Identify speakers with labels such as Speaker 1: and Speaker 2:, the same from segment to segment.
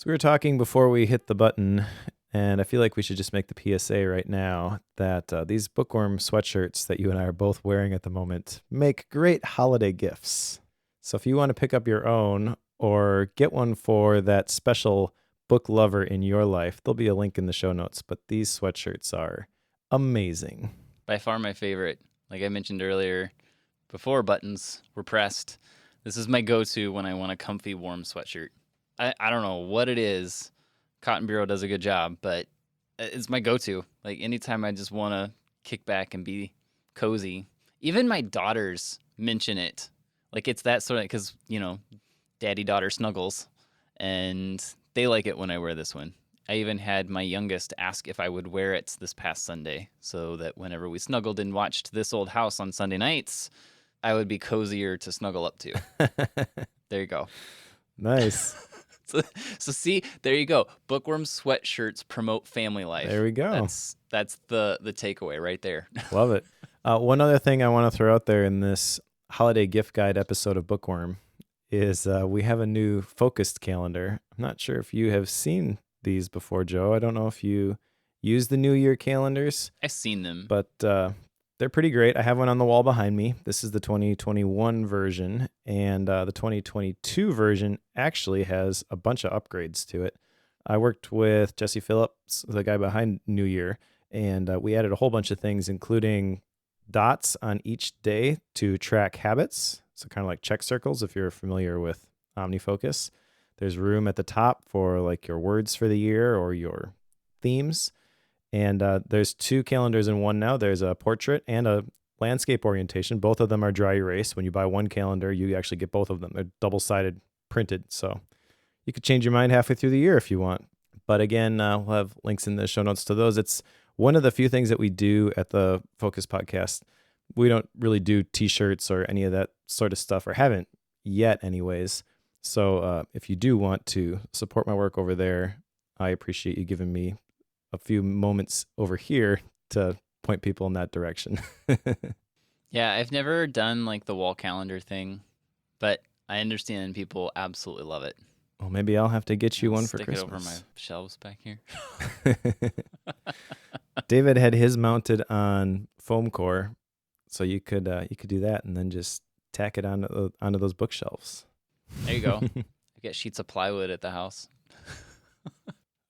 Speaker 1: So we were talking before we hit the button, and I feel like we should just make the PSA right now that these bookworm sweatshirts that you and I are both wearing at the moment make great holiday gifts. So if you want to pick up your own or get one for that special book lover in your life, there'll be a link in the show notes, but these sweatshirts are amazing.
Speaker 2: By far my favorite. Like I mentioned earlier, before buttons were pressed, this is my go-to when I want a comfy, warm sweatshirt. I don't know what it is. Cotton Bureau does a good job, but it's my go-to. Like anytime I just want to kick back and be cozy. Even my daughters mention it. Like it's that sort of, because, daddy-daughter snuggles, and they like it when I wear this one. I even had my youngest ask if I would wear it this past Sunday so that whenever we snuggled and watched This Old House on Sunday nights, I would be cozier to snuggle up to. There you go.
Speaker 1: Nice.
Speaker 2: So see, there you go. Bookworm sweatshirts promote family life.
Speaker 1: There we go.
Speaker 2: That's the takeaway right there.
Speaker 1: Love it. One other thing I want to throw out there in this holiday gift guide episode of Bookworm is we have a new focused calendar. I'm not sure if you have seen these before, Joe. I don't know if you use the New Year calendars.
Speaker 2: I've seen them.
Speaker 1: But they're pretty great. I have one on the wall behind me. This is the 2021 version, and the 2022 version actually has a bunch of upgrades to it. I worked with Jesse Phillips, the guy behind New Year, and we added a whole bunch of things, including dots on each day to track habits. So kind of like check circles if you're familiar with OmniFocus. There's room at the top for like your words for the year or your themes. And there's two calendars in one now. There's a portrait and a landscape orientation. Both of them are dry erase. When you buy one calendar, you actually get both of them. They're double-sided printed. So you could change your mind halfway through the year if you want. But again, we'll have links in the show notes to those. It's one of the few things that we do at the Focus Podcast. We don't really do t-shirts or any of that sort of stuff, or haven't yet anyways. So if you do want to support my work over there, I appreciate you giving me a few moments over here to point people in that direction.
Speaker 2: Yeah, I've never done like the wall calendar thing, but I understand people absolutely love it.
Speaker 1: Well, maybe I'll have to get you one for Christmas.
Speaker 2: Stick it over my shelves back here.
Speaker 1: David had his mounted on foam core, so you could do that and then just tack it onto those bookshelves.
Speaker 2: There you go. I get sheets of plywood at the house.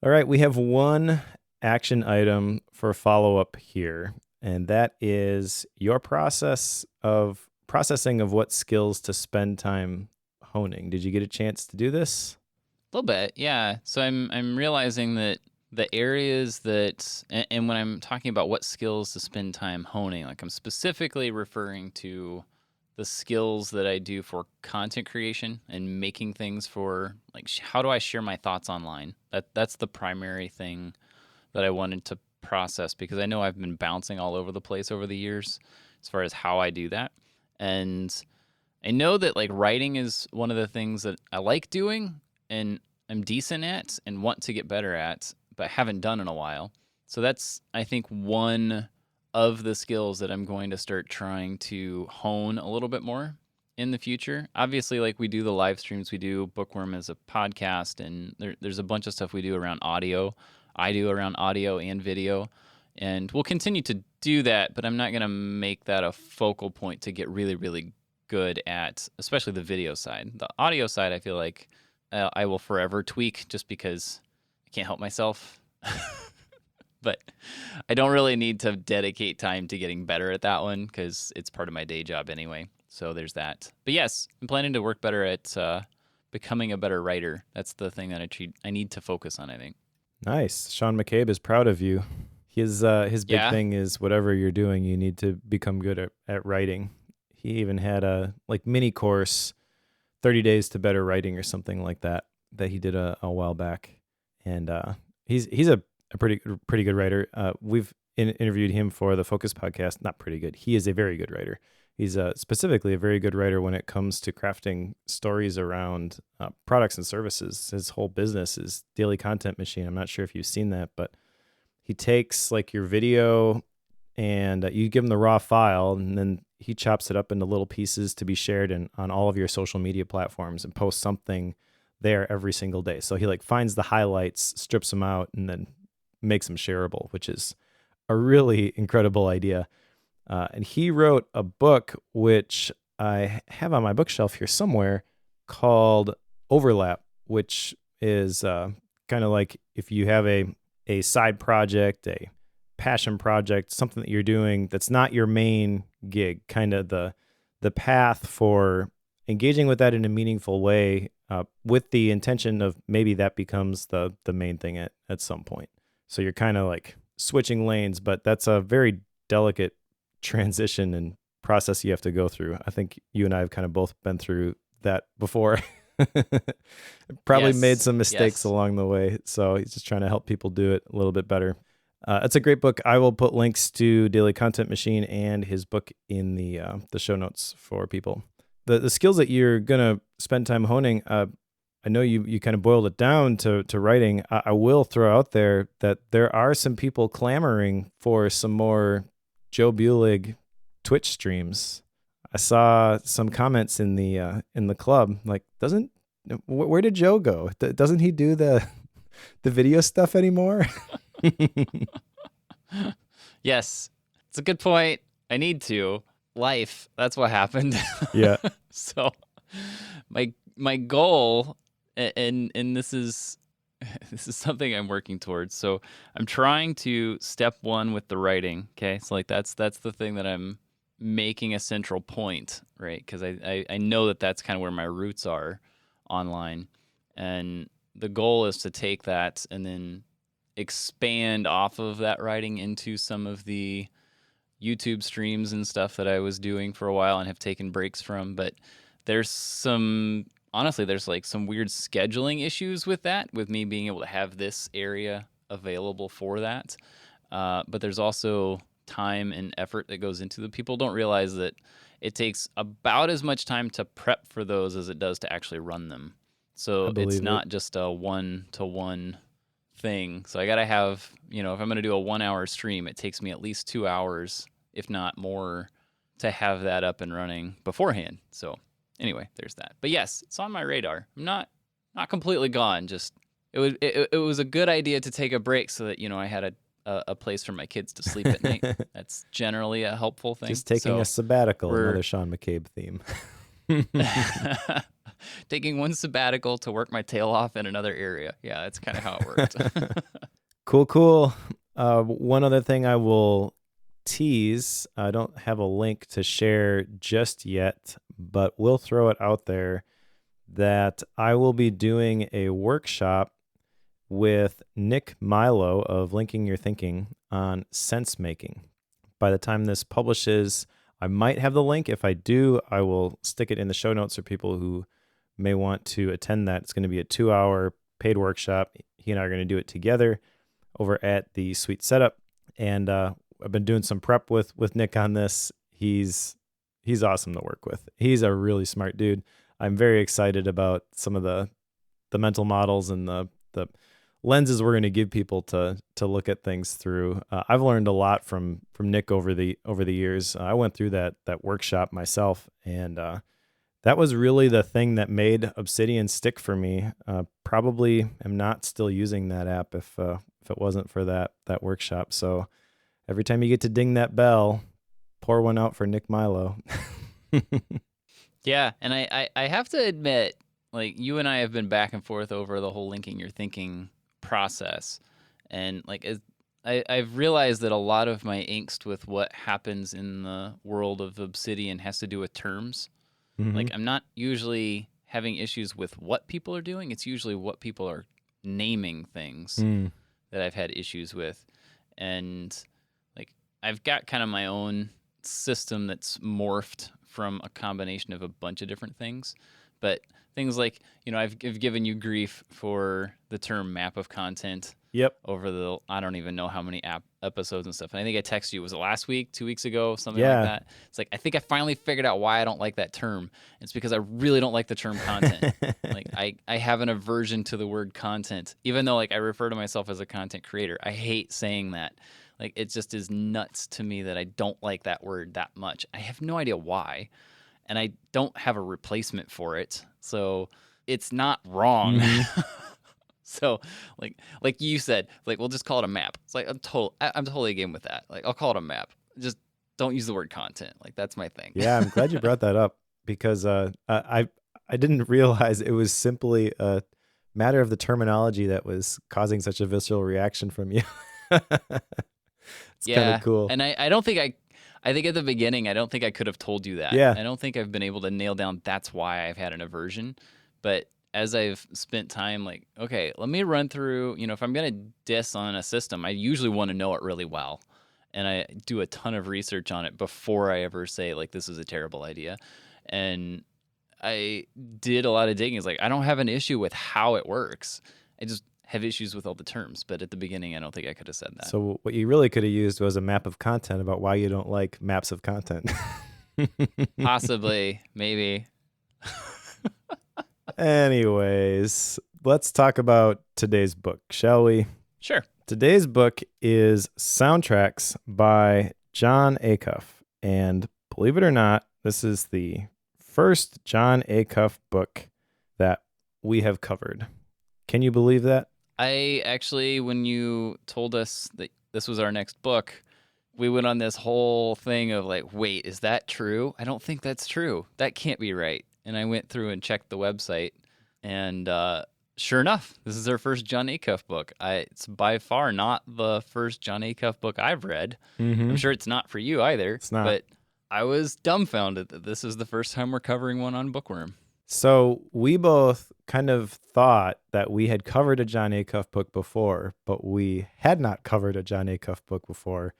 Speaker 1: All right, we have one action item for follow-up here, and that is your processing of what skills to spend time honing. Did you get a chance to do this?
Speaker 2: A little bit, yeah. So I'm realizing that the areas that, and when I'm talking about what skills to spend time honing, like I'm specifically referring to the skills that I do for content creation and making things for, like, how do I share my thoughts online? That's the primary thing that I wanted to process, because I know I've been bouncing all over the place over the years as far as how I do that. And I know that like writing is one of the things that I like doing and I'm decent at and want to get better at, but haven't done in a while. So that's, I think, one of the skills that I'm going to start trying to hone a little bit more in the future. Obviously, like we do the live streams, we do Bookworm as a podcast, and there's a bunch of stuff we do around audio. I do around audio and video, and we'll continue to do that, but I'm not going to make that a focal point to get really, really good at, especially the video side. The audio side, I feel like I will forever tweak just because I can't help myself. But I don't really need to dedicate time to getting better at that one because it's part of my day job anyway. So there's that. But yes, I'm planning to work better at becoming a better writer. That's the thing that I need to focus on, I think.
Speaker 1: Nice. Sean McCabe is proud of you. His big thing is whatever you're doing, you need to become good at writing. He even had a mini course, 30 Days to Better Writing or something like that he did a while back. And he's a pretty good writer. We've interviewed him for the Focus Podcast. Not pretty good. He is a very good writer. He's specifically a very good writer when it comes to crafting stories around products and services. His whole business is Daily Content Machine. I'm not sure if you've seen that, but he takes like your video and you give him the raw file, and then he chops it up into little pieces to be shared on all of your social media platforms and posts something there every single day. So he like finds the highlights, strips them out, and then makes them shareable, which is a really incredible idea. And he wrote a book, which I have on my bookshelf here somewhere, called Overlap, which is kind of like if you have a side project, a passion project, something that you're doing that's not your main gig, kind of the path for engaging with that in a meaningful way, with the intention of maybe that becomes the main thing at some point. So you're kind of like switching lanes, but that's a very delicate transition and process you have to go through. I think you and I have kind of both been through that before. Probably made some mistakes along the way. So he's just trying to help people do it a little bit better. It's a great book. I will put links to Daily Content Machine and his book in the show notes for people. The skills that you're going to spend time honing, I know you kind of boiled it down to writing. I will throw out there that there are some people clamoring for some more Joe Bulig Twitch streams. I saw some comments in the club like, where did Joe go? Doesn't he do the video stuff anymore?
Speaker 2: Yes, it's a good point. I need to. Life, that's what happened.
Speaker 1: Yeah.
Speaker 2: So my goal, and this is something I'm working towards. So I'm trying to step one with the writing. Okay, so like that's the thing that I'm making a central point, right? Because I know that that's kind of where my roots are online, and the goal is to take that and then expand off of that writing into some of the YouTube streams and stuff that I was doing for a while and have taken breaks from. But honestly, there's like some weird scheduling issues with that, with me being able to have this area available for that. But there's also time and effort that goes into them. People don't realize that it takes about as much time to prep for those as it does to actually run them. So it's not just a one-to-one thing. So I got to have, if I'm going to do a 1 hour stream, it takes me at least 2 hours, if not more, to have that up and running beforehand. So anyway, there's that. But yes, it's on my radar. I'm not completely gone. Just it was a good idea to take a break so that, I had a place for my kids to sleep at night. That's generally a helpful thing.
Speaker 1: Just taking a sabbatical, another Sean McCabe theme.
Speaker 2: Taking one sabbatical to work my tail off in another area. Yeah, that's kind of how it worked.
Speaker 1: Cool. One other thing I will tease, I don't have a link to share just yet, but we'll throw it out there that I will be doing a workshop with Nick Milo of Linking Your Thinking on sense making. By the time this publishes, I might have the link. If I do, I will stick it in the show notes for people who may want to attend that. It's going to be a 2-hour paid workshop. He and I are going to do it together over at the Sweet Setup. And I've been doing some prep with Nick on this. He's awesome to work with. He's a really smart dude. I'm very excited about some of the mental models and the lenses we're going to give people to look at things through. I've learned a lot from Nick over the years. I went through that workshop myself, and that was really the thing that made Obsidian stick for me. Probably am not still using that app if it wasn't for that workshop. So every time you get to ding that bell, pour one out for Nick Milo.
Speaker 2: Yeah, and I have to admit, like, you and I have been back and forth over the whole linking your thinking process, and like I've realized that a lot of my angst with what happens in the world of Obsidian has to do with terms. Mm-hmm. Like, I'm not usually having issues with what people are doing. It's usually what people are naming things that I've had issues with. And like, I've got kind of my own system that's morphed from a combination of a bunch of different things. But things like, I've given you grief for the term map of content.
Speaker 1: Yep.
Speaker 2: Over I don't even know how many episodes and stuff. And I think I texted you, was it last week, 2 weeks ago, something like that? It's like, I think I finally figured out why I don't like that term. It's because I really don't like the term content. Like, I have an aversion to the word content, even though like I refer to myself as a content creator. I hate saying that. Like, it just is nuts to me that I don't like that word that much. I have no idea why. And I don't have a replacement for it. So it's not wrong.
Speaker 1: Mhm.
Speaker 2: So like you said, like we'll just call it a map. It's like I'm totally game with that. Like I'll call it a map. Just don't use the word content. Like that's my thing.
Speaker 1: Yeah, I'm glad you brought that up because I didn't realize it was simply a matter of the terminology that was causing such a visceral reaction from you. It's kind of
Speaker 2: Yeah.
Speaker 1: cool.
Speaker 2: And I don't think I think at the beginning I don't think I could have told you that.
Speaker 1: Yeah.
Speaker 2: I don't think I've been able to nail down that's why I've had an aversion. But as I've spent time like, okay, let me run through, if I'm gonna diss on a system, I usually want to know it really well. And I do a ton of research on it before I ever say like this is a terrible idea. And I did a lot of digging. It's like I don't have an issue with how it works. I just have issues with all the terms. But at the beginning, I don't think I could have said that.
Speaker 1: So what you really could have used was a map of content about why you don't like maps of content.
Speaker 2: Possibly, maybe.
Speaker 1: Anyways, let's talk about today's book, shall we?
Speaker 2: Sure.
Speaker 1: Today's book is Soundtracks by Jon Acuff. And believe it or not, this is the first Jon Acuff book that we have covered. Can you believe that?
Speaker 2: I actually, when you told us that this was our next book, we went on this whole thing of like, wait, is that true? I don't think that's true. That can't be right. And I went through and checked the website, and sure enough, this is our first Jon Acuff book. It's by far not the first Jon Acuff book I've read. I'm sure it's not for you either.
Speaker 1: It's not.
Speaker 2: But I was dumbfounded that this is the first time we're covering one on Bookworm.
Speaker 1: So we both kind of thought that we had covered a Jon Acuff book before, but we had not covered a Jon Acuff book before.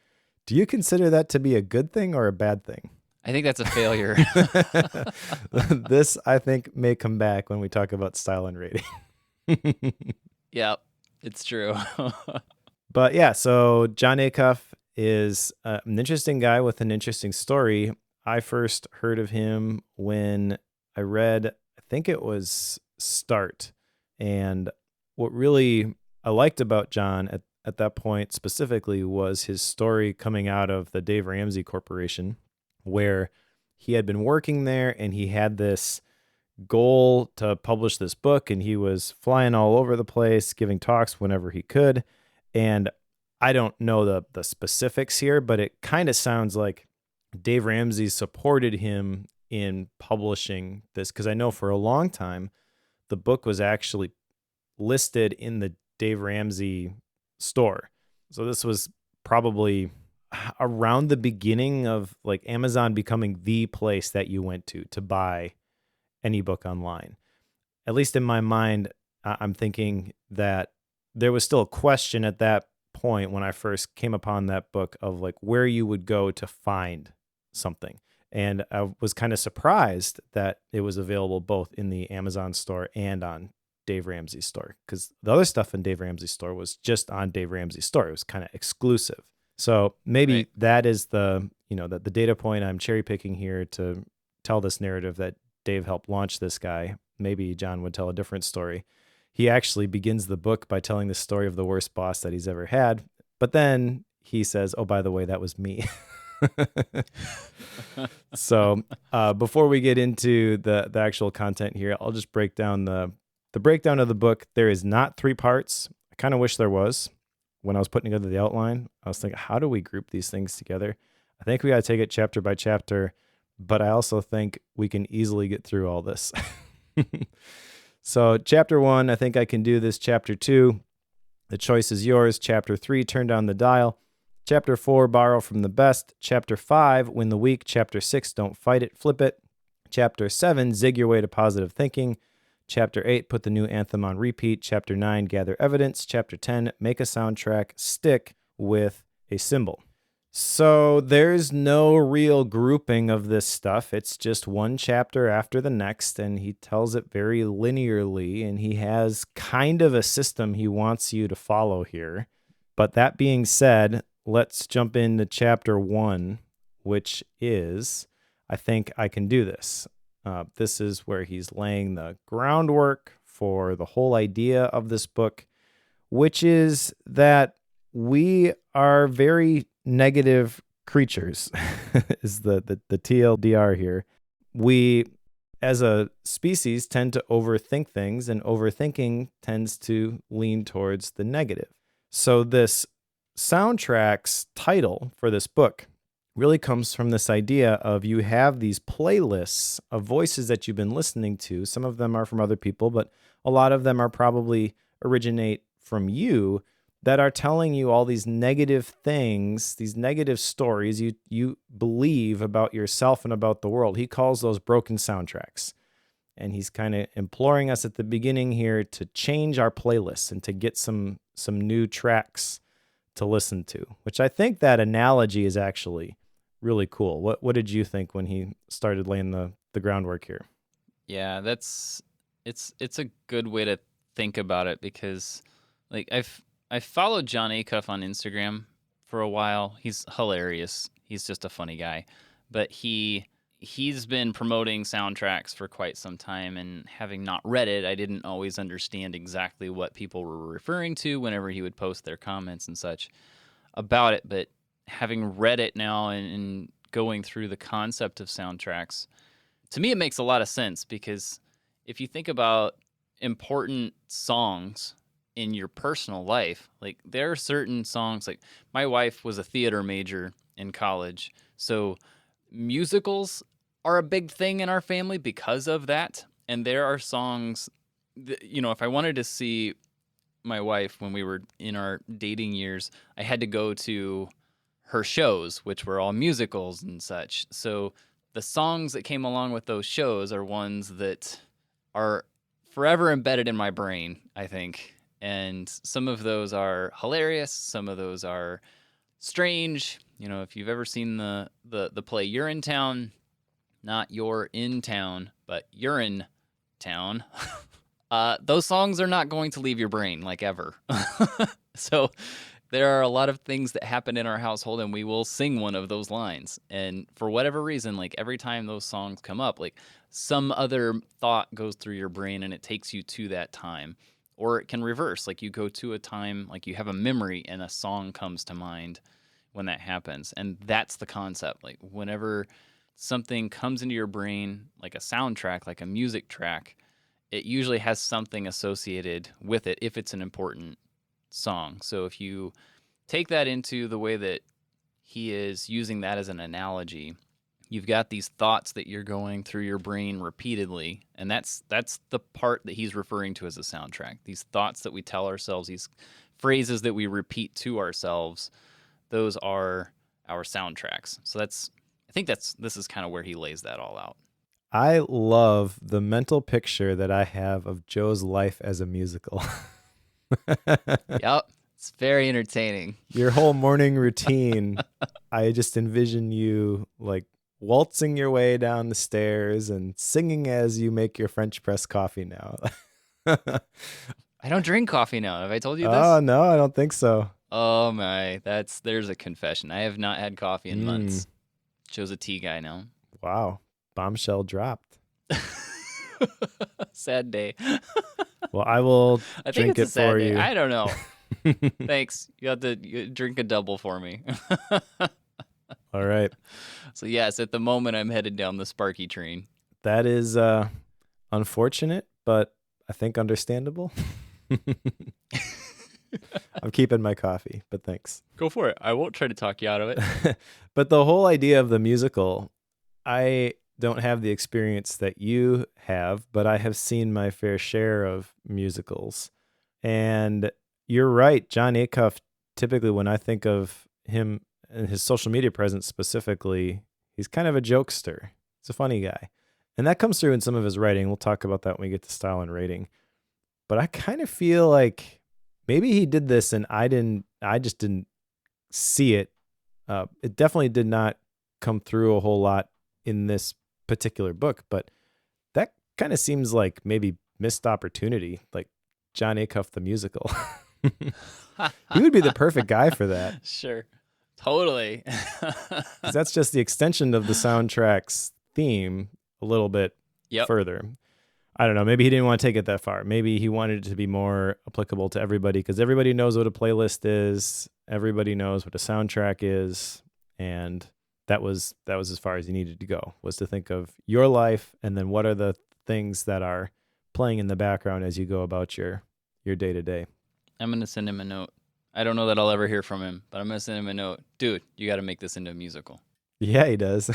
Speaker 1: Do you consider that to be a good thing or a bad thing?
Speaker 2: I think that's a failure.
Speaker 1: This, I think, may come back when we talk about style and rating.
Speaker 2: Yeah, it's true.
Speaker 1: But yeah, so Jon Acuff is an interesting guy with an interesting story. I first heard of him when I read, I think it was Start. And what really I liked about Jon at that point specifically was his story coming out of the Dave Ramsey Corporation, where he had been working there and he had this goal to publish this book, and he was flying all over the place, giving talks whenever he could. And I don't know the specifics here, but it kind of sounds like Dave Ramsey supported him in publishing this, because I know for a long time the book was actually listed in the Dave Ramsey store. So this was probably around the beginning of like Amazon becoming the place that you went to buy any book online. At least in my mind, I'm thinking that there was still a question at that point when I first came upon that book of like where you would go to find something. And I was kind of surprised that it was available both in the Amazon store and on Dave Ramsey's store, because the other stuff in Dave Ramsey's store was just on Dave Ramsey's store. It was kind of exclusive. So maybe
Speaker 2: Right.
Speaker 1: that is the data point I'm cherry picking here to tell this narrative that Dave helped launch this guy. Maybe Jon would tell a different story. He actually begins the book by telling the story of the worst boss that he's ever had. But then he says, oh, by the way, that was me. So before we get into the actual content here, I'll just break down the breakdown of the book. There is not 3 parts. I kind of wish there was. When I was putting together the outline, I was thinking, how do we group these things together? I think we got to take it chapter by chapter, but I also think we can easily get through all this. So chapter 1, I think I can do this. Chapter 2, the choice is yours. Chapter 3, turn down the dial. Chapter 4, borrow from the best. Chapter 5, win the week. Chapter 6, don't fight it, flip it. Chapter 7, zig your way to positive thinking. Chapter 8, put the new anthem on repeat. Chapter 9, gather evidence. Chapter 10, make a soundtrack stick with a symbol. So there's no real grouping of this stuff. It's just one chapter after the next, and he tells it very linearly, and he has kind of a system he wants you to follow here. But that being said, let's jump into chapter 1, which is, I think I can do this. This is where he's laying the groundwork for the whole idea of this book, which is that we are very negative creatures, is the TLDR here. We as a species, tend to overthink things, and overthinking tends to lean towards the negative. So this soundtrack's title for this book really comes from this idea of you have these playlists of voices that you've been listening to. Some of them are from other people, but a lot of them are probably originate from you, that are telling you all these negative things, these negative stories you believe about yourself and about the world. He calls those broken soundtracks. And he's kind of imploring us at the beginning here to change our playlists and to get some new tracks to listen to, which I think that analogy is actually really cool. What did you think when he started laying the groundwork here?
Speaker 2: Yeah, it's a good way to think about it, because like I've followed Jon Acuff on Instagram for a while. He's hilarious. He's just a funny guy. But he's been promoting soundtracks for quite some time, and having not read it, I didn't always understand exactly what people were referring to whenever he would post their comments and such about it. But having read it now and going through the concept of soundtracks, to me it makes a lot of sense, because if you think about important songs in your personal life, like there are certain songs, like my wife was a theater major in college, so musicals are a big thing in our family because of that. And there are songs that, if I wanted to see my wife when we were in our dating years, I had to go to her shows, which were all musicals and such. So the songs that came along with those shows are ones that are forever embedded in my brain, I think. And some of those are hilarious. Some of those are strange. If you've ever seen the play Urinetown, not You're in Town, but Urine Town, those songs are not going to leave your brain, like, ever. So there are a lot of things that happen in our household, and we will sing one of those lines. And for whatever reason, like every time those songs come up, like some other thought goes through your brain and it takes you to that time. Or it can reverse, like you go to a time, like you have a memory and a song comes to mind when that happens. And that's the concept. Like whenever something comes into your brain, like a soundtrack, like a music track, it usually has something associated with it if it's an important song. So if you take that into the way that he is using that as an analogy, you've got these thoughts that you're going through your brain repeatedly, and that's the part that he's referring to as a soundtrack. These thoughts that we tell ourselves, these phrases that we repeat to ourselves, those are our soundtracks. So I think this is kind of where he lays that all out.
Speaker 1: I love the mental picture that I have of Joe's life as a musical.
Speaker 2: Yep. It's very entertaining.
Speaker 1: Your whole morning routine, I just envision you like waltzing your way down the stairs and singing as you make your French press coffee now.
Speaker 2: I don't drink coffee now. Have I told you this?
Speaker 1: Oh, no, I don't think so.
Speaker 2: Oh my, there's a confession. I have not had coffee in months. Joe's a tea guy now.
Speaker 1: Wow. Bombshell dropped.
Speaker 2: Sad day.
Speaker 1: Well, I will
Speaker 2: I think
Speaker 1: drink
Speaker 2: it's
Speaker 1: it
Speaker 2: a sad
Speaker 1: for
Speaker 2: day.
Speaker 1: you.
Speaker 2: I don't know. Thanks. You have to drink a double for me.
Speaker 1: All right.
Speaker 2: So yes, at the moment I'm headed down the Sparky train.
Speaker 1: That is unfortunate, but I think understandable. I'm keeping my coffee, but thanks.
Speaker 2: Go for it. I won't try to talk you out of it.
Speaker 1: But the whole idea of the musical, I don't have the experience that you have, but I have seen my fair share of musicals. And you're right, Jon Acuff, typically when I think of him and his social media presence specifically, he's kind of a jokester. He's a funny guy. And that comes through in some of his writing. We'll talk about that when we get to style and rating. But I kind of feel like maybe he did this and I just didn't see it. It definitely did not come through a whole lot in this particular book, but that kind of seems like maybe missed opportunity, like Jon Acuff the musical. He would be the perfect guy for that.
Speaker 2: Sure. Totally.
Speaker 1: 'Cause that's just the extension of the soundtrack's theme a little bit further. I don't know. Maybe he didn't want to take it that far. Maybe he wanted it to be more applicable to everybody because everybody knows what a playlist is. Everybody knows what a soundtrack is. And that was as far as you needed to go, was to think of your life and then what are the things that are playing in the background as you go about your day to day.
Speaker 2: I'm going to send him a note. I don't know that I'll ever hear from him, but I'm going to send him a note. Dude, you got to make this into a musical.
Speaker 1: Yeah, he does.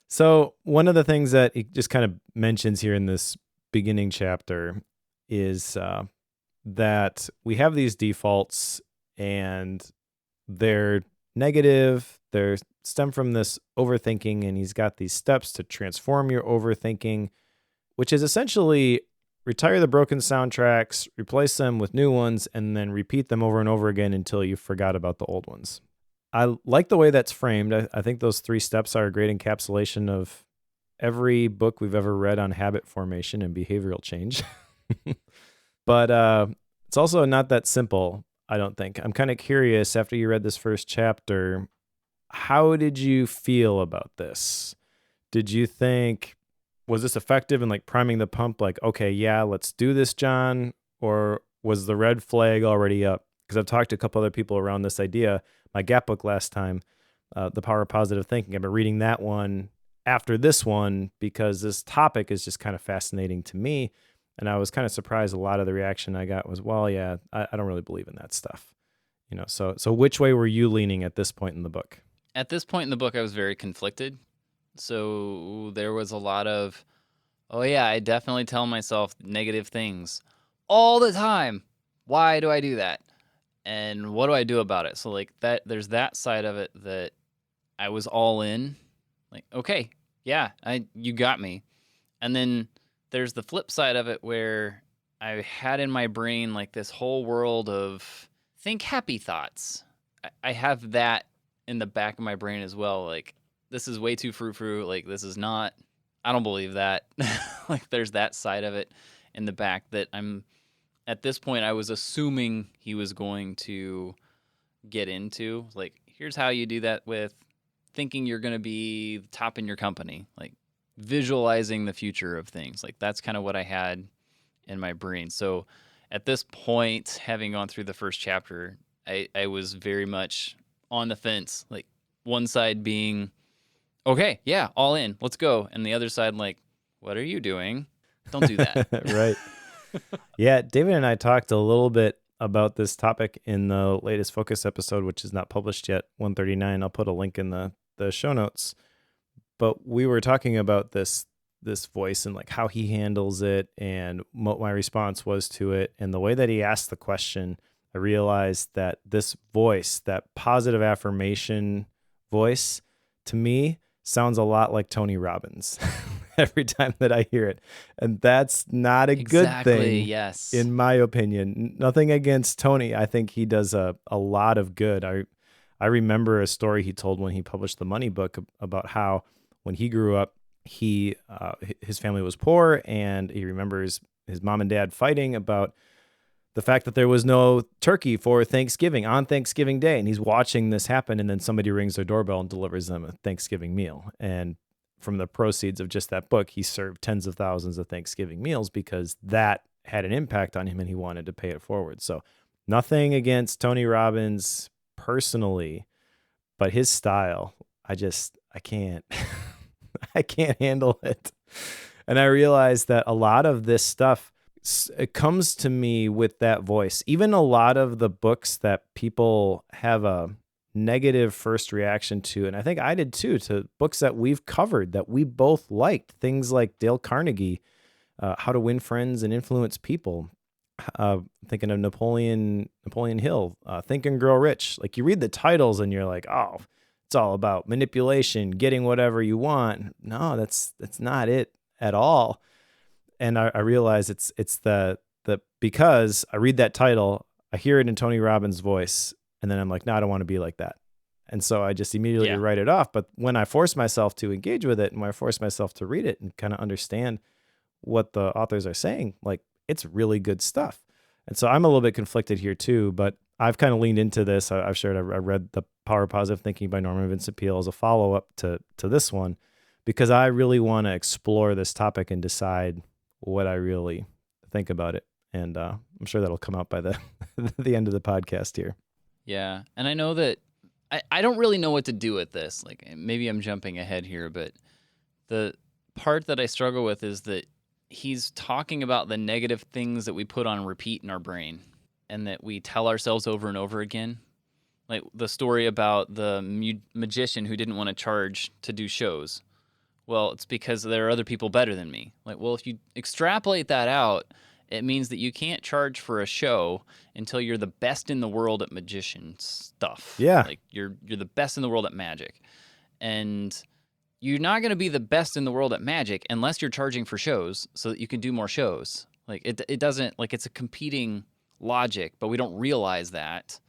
Speaker 1: So one of the things that he just kind of mentions here in this beginning chapter is that we have these defaults and they're negative. They stem from this overthinking, and he's got these steps to transform your overthinking, which is essentially retire the broken soundtracks, replace them with new ones, and then repeat them over and over again until you forgot about the old ones. I like the way that's framed. I think those 3 steps are a great encapsulation of every book we've ever read on habit formation and behavioral change. But it's also not that simple, I don't think. I'm kind of curious, after you read this first chapter, how did you feel about this? Did you think, was this effective in like priming the pump? Like, okay, yeah, let's do this, Jon. Or was the red flag already up? Because I've talked to a couple other people around this idea. My gap book last time, The Power of Positive Thinking, I've been reading that one after this one because this topic is just kind of fascinating to me. And I was kind of surprised a lot of the reaction I got was, well, yeah, I don't really believe in that stuff. So which way were you leaning at this point in the book?
Speaker 2: At this point in the book, I was very conflicted. So there was a lot of, oh yeah, I definitely tell myself negative things all the time. Why do I do that? And what do I do about it? So like that, there's that side of it that I was all in. Like, okay, yeah, you got me. And then there's the flip side of it where I had in my brain like this whole world of think happy thoughts. I have that in the back of my brain as well. Like, this is way too frou-frou. Like, this is not, I don't believe that. Like, there's that side of it in the back that at this point, I was assuming he was going to get into. Like, here's how you do that with thinking you're going to be the top in your company. Like, visualizing the future of things. Like, that's kind of what I had in my brain. So at this point, having gone through the first chapter, I was very much on the fence. Like, one side being, okay, yeah, all in, let's go. And the other side, like, what are you doing? Don't do that.
Speaker 1: Right. Yeah, David and I talked a little bit about this topic in the latest Focus episode, which is not published yet, 139. I'll put a link in the show notes. But we were talking about this voice and like how he handles it and what my response was to it. And the way that he asked the question, I realized that this voice, that positive affirmation voice, to me sounds a lot like Tony Robbins every time that I hear it. And that's not a good thing,
Speaker 2: yes.
Speaker 1: in my opinion. Nothing against Tony. I think he does a lot of good. I remember a story he told when he published the Money book about how when he grew up, his family was poor, and he remembers his mom and dad fighting about the fact that there was no turkey for Thanksgiving on Thanksgiving Day. And he's watching this happen, and then somebody rings their doorbell and delivers them a Thanksgiving meal. And from the proceeds of just that book, he served tens of thousands of Thanksgiving meals because that had an impact on him and he wanted to pay it forward. So nothing against Tony Robbins personally, but his style, I can't. I can't handle it. And I realized that a lot of this stuff, it comes to me with that voice. Even a lot of the books that people have a negative first reaction to, and I think I did too, to books that we've covered that we both liked, things like Dale Carnegie, How to Win Friends and Influence People. Thinking of Napoleon Hill, Think and Grow Rich. Like, you read the titles and you're like, oh, it's all about manipulation, getting whatever you want. No, that's not it at all. And I realize it's the because I read that title, I hear it in Tony Robbins' voice, and then I'm like, no, I don't want to be like that. And so I just immediately write it off. But when I force myself to engage with it, and when I force myself to read it and kind of understand what the authors are saying, like, it's really good stuff. And so I'm a little bit conflicted here too, but I've kind of leaned into this. I've shared, I read The Power of Positive Thinking by Norman Vincent Peale as a follow-up to this one, because I really want to explore this topic and decide what I really think about it. And I'm sure that'll come out by the the end of the podcast here.
Speaker 2: Yeah. And I know that I don't really know what to do with this. Like maybe I'm jumping ahead here, but the part that I struggle with is that he's talking about the negative things that we put on repeat in our brain and that we tell ourselves over and over again. Like the story about the magician who didn't want to charge to do shows. Well, it's because there are other people better than me. Like, well, if you extrapolate that out, it means that you can't charge for a show until you're the best in the world at magician stuff.
Speaker 1: Yeah.
Speaker 2: Like you're the best in the world at magic. And you're not going to be the best in the world at magic unless you're charging for shows so that you can do more shows. Like it doesn't, like, it's a competing logic, but we don't realize that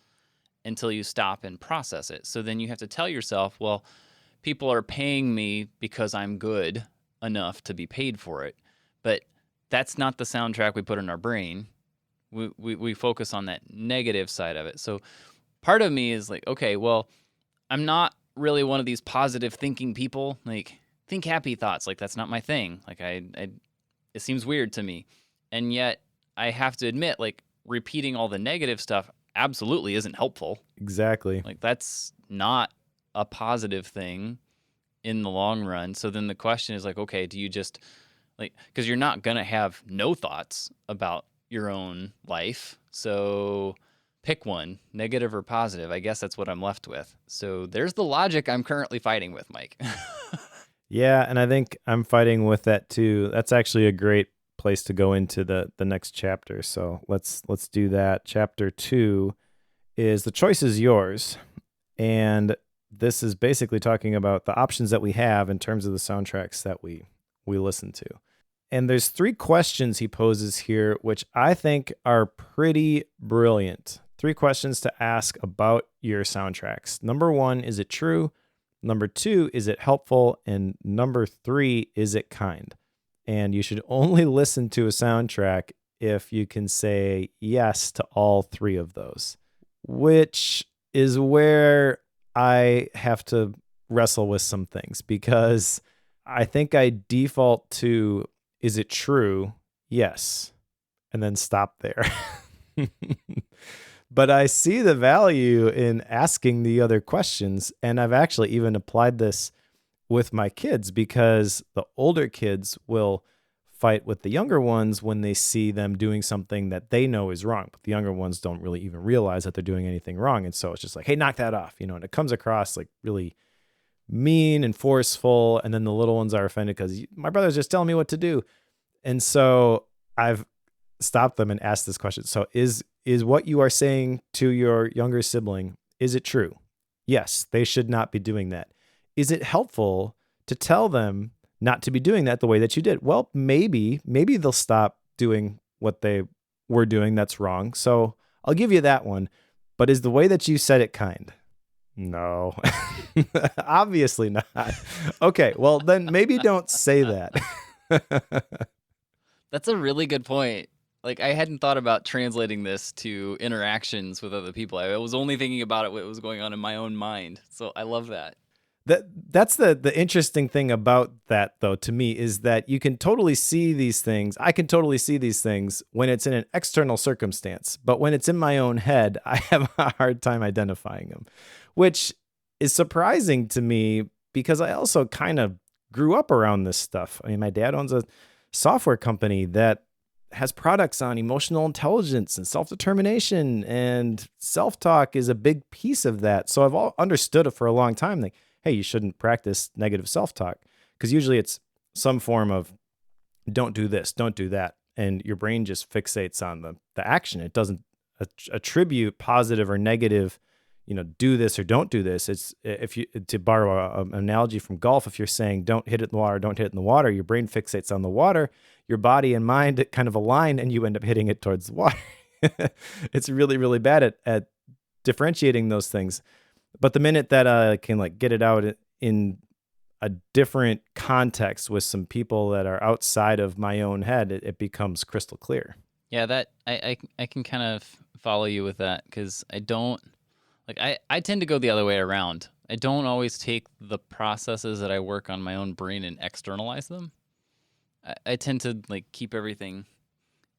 Speaker 2: until you stop and process it. So then you have to tell yourself, well, people are paying me because I'm good enough to be paid for it. But that's not the soundtrack we put in our brain. We focus on that negative side of it. So part of me is like, okay, well, I'm not really one of these positive thinking people. Like, think happy thoughts. Like, that's not my thing. Like, it seems weird to me. And yet I have to admit, like, repeating all the negative stuff absolutely isn't helpful.
Speaker 1: Exactly.
Speaker 2: Like, that's not a positive thing in the long run. So then the question is like, okay, do you just, like, because you're not going to have no thoughts about your own life. So pick one, negative or positive. I guess that's what I'm left with. So there's the logic I'm currently fighting with, Mike.
Speaker 1: Yeah, and I think I'm fighting with that too. That's actually a great place to go into the next chapter. So let's do that. Chapter 2 is The Choice is Yours. And this is basically talking about the options that we have in terms of the soundtracks that we listen to. And there's 3 questions he poses here, which I think are pretty brilliant. 3 questions to ask about your soundtracks. Number 1, is it true? Number 2, is it helpful? And number 3, is it kind? And you should only listen to a soundtrack if you can say yes to all 3 of those, which is where I have to wrestle with some things, because I think I default to, is it true? Yes. And then stop there. But I see the value in asking the other questions. And I've actually even applied this with my kids, because the older kids will fight with the younger ones when they see them doing something that they know is wrong. But the younger ones don't really even realize that they're doing anything wrong. And so it's just like, hey, knock that off, and it comes across like really mean and forceful. And then the little ones are offended because my brother's just telling me what to do. And so I've stopped them and asked this question. So is what you are saying to your younger sibling, is it true? Yes, they should not be doing that. Is it helpful to tell them not to be doing that the way that you did? Well, maybe they'll stop doing what they were doing that's wrong. So I'll give you that one. But is the way that you said it kind? No, obviously not. Okay, well, then maybe don't say that.
Speaker 2: That's a really good point. Like, I hadn't thought about translating this to interactions with other people. I was only thinking about it, what was going on in my own mind. So I love that.
Speaker 1: That's the interesting thing about that, though, to me, is that you can totally see these things. I can totally see these things when it's in an external circumstance. But when it's in my own head, I have a hard time identifying them, which is surprising to me because I also kind of grew up around this stuff. I mean, my dad owns a software company that has products on emotional intelligence and self-determination, and self-talk is a big piece of that. So I've understood it for a long time. Like, hey, you shouldn't practice negative self-talk, because usually it's some form of don't do this, don't do that. And your brain just fixates on the action. It doesn't attribute positive or negative, do this or don't do this. It's, if you, to borrow an analogy from golf, if you're saying don't hit it in the water, don't hit it in the water, your brain fixates on the water, your body and mind kind of align, and you end up hitting it towards the water. It's really, really bad at differentiating those things. But the minute that I can get it out in a different context with some people that are outside of my own head, it becomes crystal clear.
Speaker 2: Yeah, that I can kind of follow you with that, because I don't, I tend to go the other way around. I don't always take the processes that I work on my own brain and externalize them. I tend to keep everything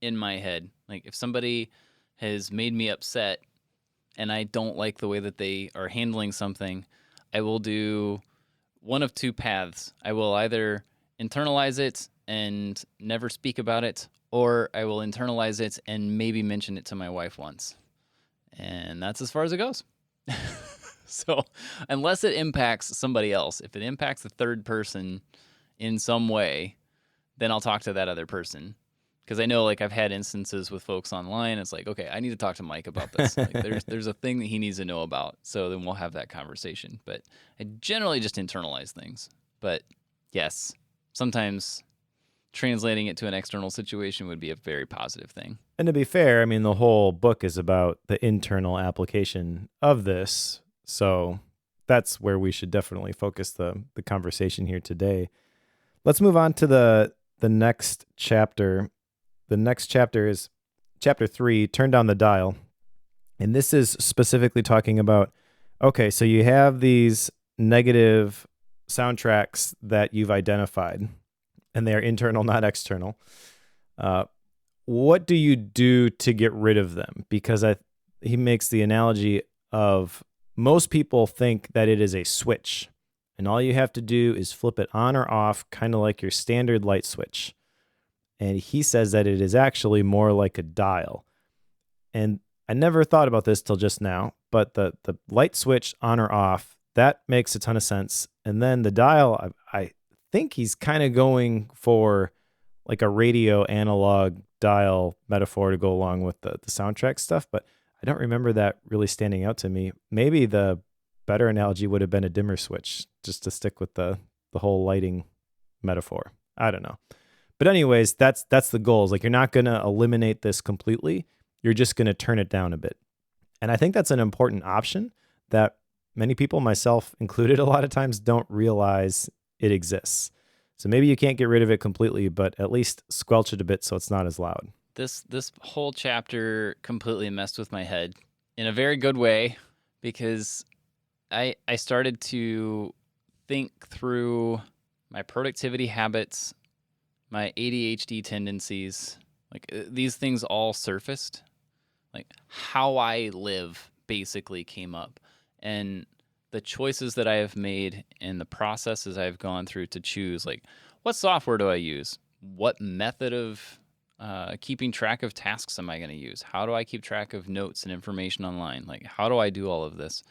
Speaker 2: in my head. Like, if somebody has made me upset, and I don't like the way that they are handling something, I will do one of two paths. I will either internalize it and never speak about it, or I will internalize it and maybe mention it to my wife once. And that's as far as it goes. So unless it impacts somebody else, if it impacts the third person in some way, then I'll talk to that other person. Because I know, like, I've had instances with folks online. It's like, okay, I need to talk to Mike about this. Like, there's a thing that he needs to know about. So then we'll have that conversation. But I generally just internalize things. But yes, sometimes translating it to an external situation would be a very positive thing.
Speaker 1: And to be fair, I mean, the whole book is about the internal application of this. So that's where we should definitely focus the conversation here today. Let's move on to the next chapter. The next chapter is chapter 3, Turn Down the Dial. And this is specifically talking about, okay, so you have these negative soundtracks that you've identified, and they're internal, not external. What do you do to get rid of them? Because he makes the analogy of most people think that it is a switch, and all you have to do is flip it on or off, kind of like your standard light switch. And he says that it is actually more like a dial. And I never thought about this till just now, but the light switch on or off, that makes a ton of sense. And then the dial, I think he's kind of going for like a radio analog dial metaphor to go along with the soundtrack stuff, but I don't remember that really standing out to me. Maybe the better analogy would have been a dimmer switch, just to stick with the whole lighting metaphor. I don't know. But anyways, that's the goal. Is like, you're not going to eliminate this completely. You're just going to turn it down a bit. And I think that's an important option that many people, myself included, a lot of times don't realize it exists. So maybe you can't get rid of it completely, but at least squelch it a bit so it's not as loud.
Speaker 2: This whole chapter completely messed with my head in a very good way, because I started to think through my productivity habits, my ADHD tendencies, like these things all surfaced. Like how I live basically came up, and the choices that I have made and the processes I've gone through to choose, like, what software do I use? What method of keeping track of tasks am I going to use? How do I keep track of notes and information online? Like, how do I do all of this?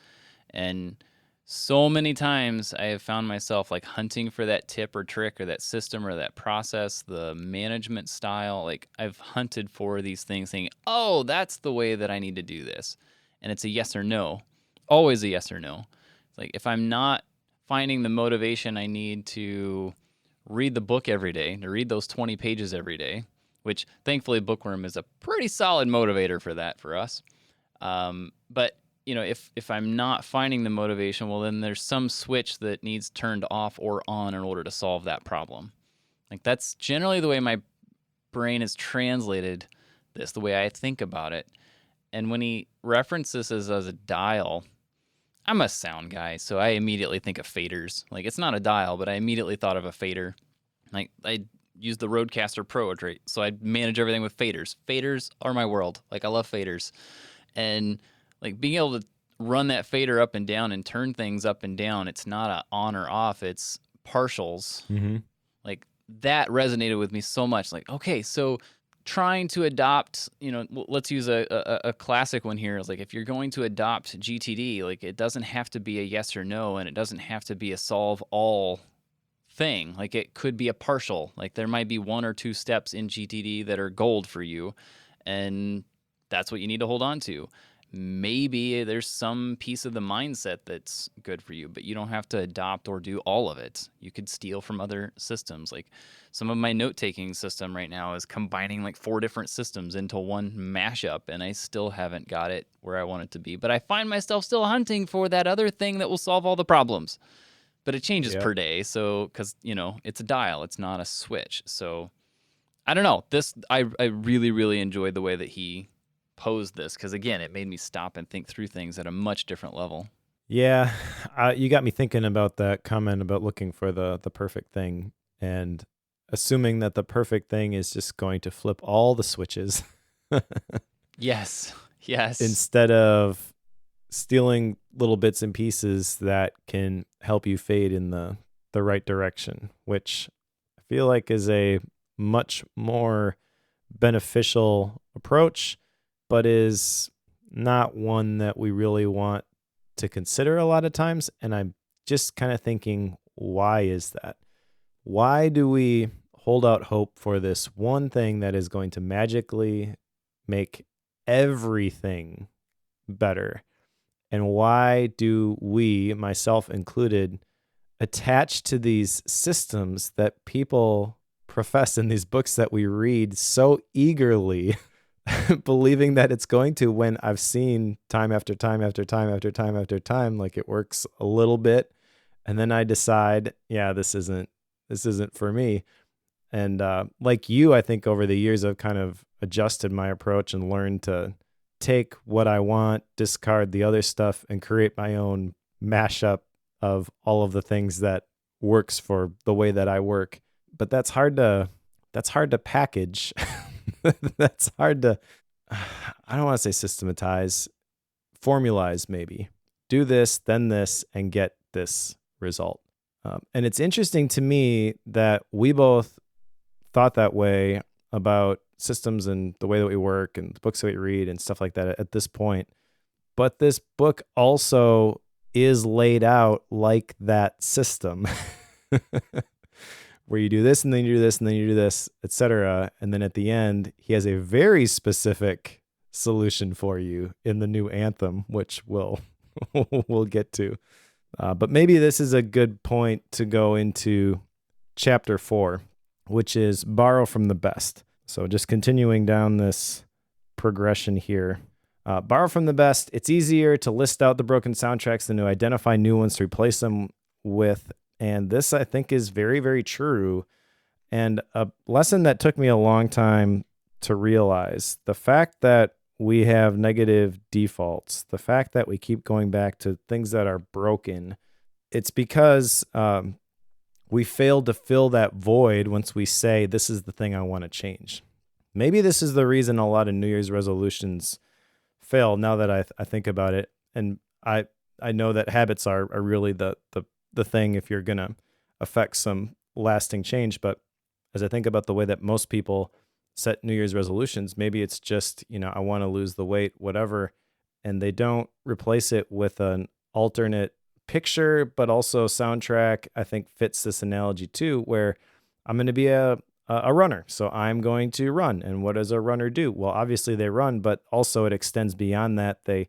Speaker 2: And so many times I have found myself like hunting for that tip or trick or that system or that process, the management style. Like, I've hunted for these things saying, oh, that's the way that I need to do this. And it's a yes or no, always a yes or no. It's like, if I'm not finding the motivation I need to read the book every day, to read those 20 pages every day, which thankfully Bookworm is a pretty solid motivator for that for us. But you know, if I'm not finding the motivation, well, then there's some switch that needs turned off or on in order to solve that problem. Like, that's generally the way my brain has translated this, the way I think about it. And when he references this as a dial, I'm a sound guy, so I immediately think of faders. Like, it's not a dial, but I immediately thought of a fader. Like, I use the Rodecaster Pro, so I manage everything with faders. Faders are my world. Like, I love faders. And like, being able to run that fader up and down and turn things up and down, it's not a on or off, it's partials.
Speaker 1: Mm-hmm.
Speaker 2: Like, that resonated with me so much. Like, okay, so trying to adopt, you know, let's use a classic one here. Is like, if you're going to adopt GTD, like, it doesn't have to be a yes or no, and it doesn't have to be a solve all thing. Like, it could be a partial. Like, there might be one or two steps in GTD that are gold for you, and that's what you need to hold on to. Maybe there's some piece of the mindset that's good for you, but you don't have to adopt or do all of it. You could steal from other systems. Like, some of my note-taking system right now is combining like 4 different systems into one mashup, and I still haven't got it where I want it to be. But I find myself still hunting for that other thing that will solve all the problems. But it changes per day, so, because, you know, it's a dial, it's not a switch. So I don't know. I really, really enjoyed the way that he posed this, because again, it made me stop and think through things at a much different level.
Speaker 1: Yeah, you got me thinking about that comment about looking for the perfect thing and assuming that the perfect thing is just going to flip all the switches.
Speaker 2: Yes.
Speaker 1: Instead of stealing little bits and pieces that can help you fade in the right direction, which I feel like is a much more beneficial approach, but is not one that we really want to consider a lot of times. And I'm just kind of thinking, why is that? Why do we hold out hope for this one thing that is going to magically make everything better? And why do we, myself included, attach to these systems that people profess in these books that we read so eagerly, believing that it's going to, when I've seen time after time after time after time after time, like it works a little bit. And then I decide, yeah, this isn't for me. And like you, I think over the years, I've kind of adjusted my approach and learned to take what I want, discard the other stuff, and create my own mashup of all of the things that works for the way that I work. But that's hard to package. That's hard to, I don't want to say systematize, formalize maybe. Do this, then this, and get this result. And it's interesting to me that we both thought that way about systems and the way that we work and the books that we read and stuff like that at this point. But this book also is laid out like that system where you do this and then you do this and then you do this, etc. And then at the end, he has a very specific solution for you in the new anthem, which we'll get to. But maybe this is a good point to go into chapter 4, which is borrow from the best. So just continuing down this progression here. Borrow from the best. It's easier to list out the broken soundtracks than to identify new ones to replace them with. And this, I think, is very, very true. And a lesson that took me a long time to realize. The fact that we have negative defaults, the fact that we keep going back to things that are broken, it's because we failed to fill that void once we say, this is the thing I want to change. Maybe this is the reason a lot of New Year's resolutions fail now that I think about it. And I know that habits are really the thing if you're going to affect some lasting change. But as I think about the way that most people set New Year's resolutions, maybe it's just, I want to lose the weight, whatever. And they don't replace it with an alternate picture, but also soundtrack, I think fits this analogy too, where I'm going to be a runner. So I'm going to run. And what does a runner do? Well, obviously they run, but also it extends beyond that. They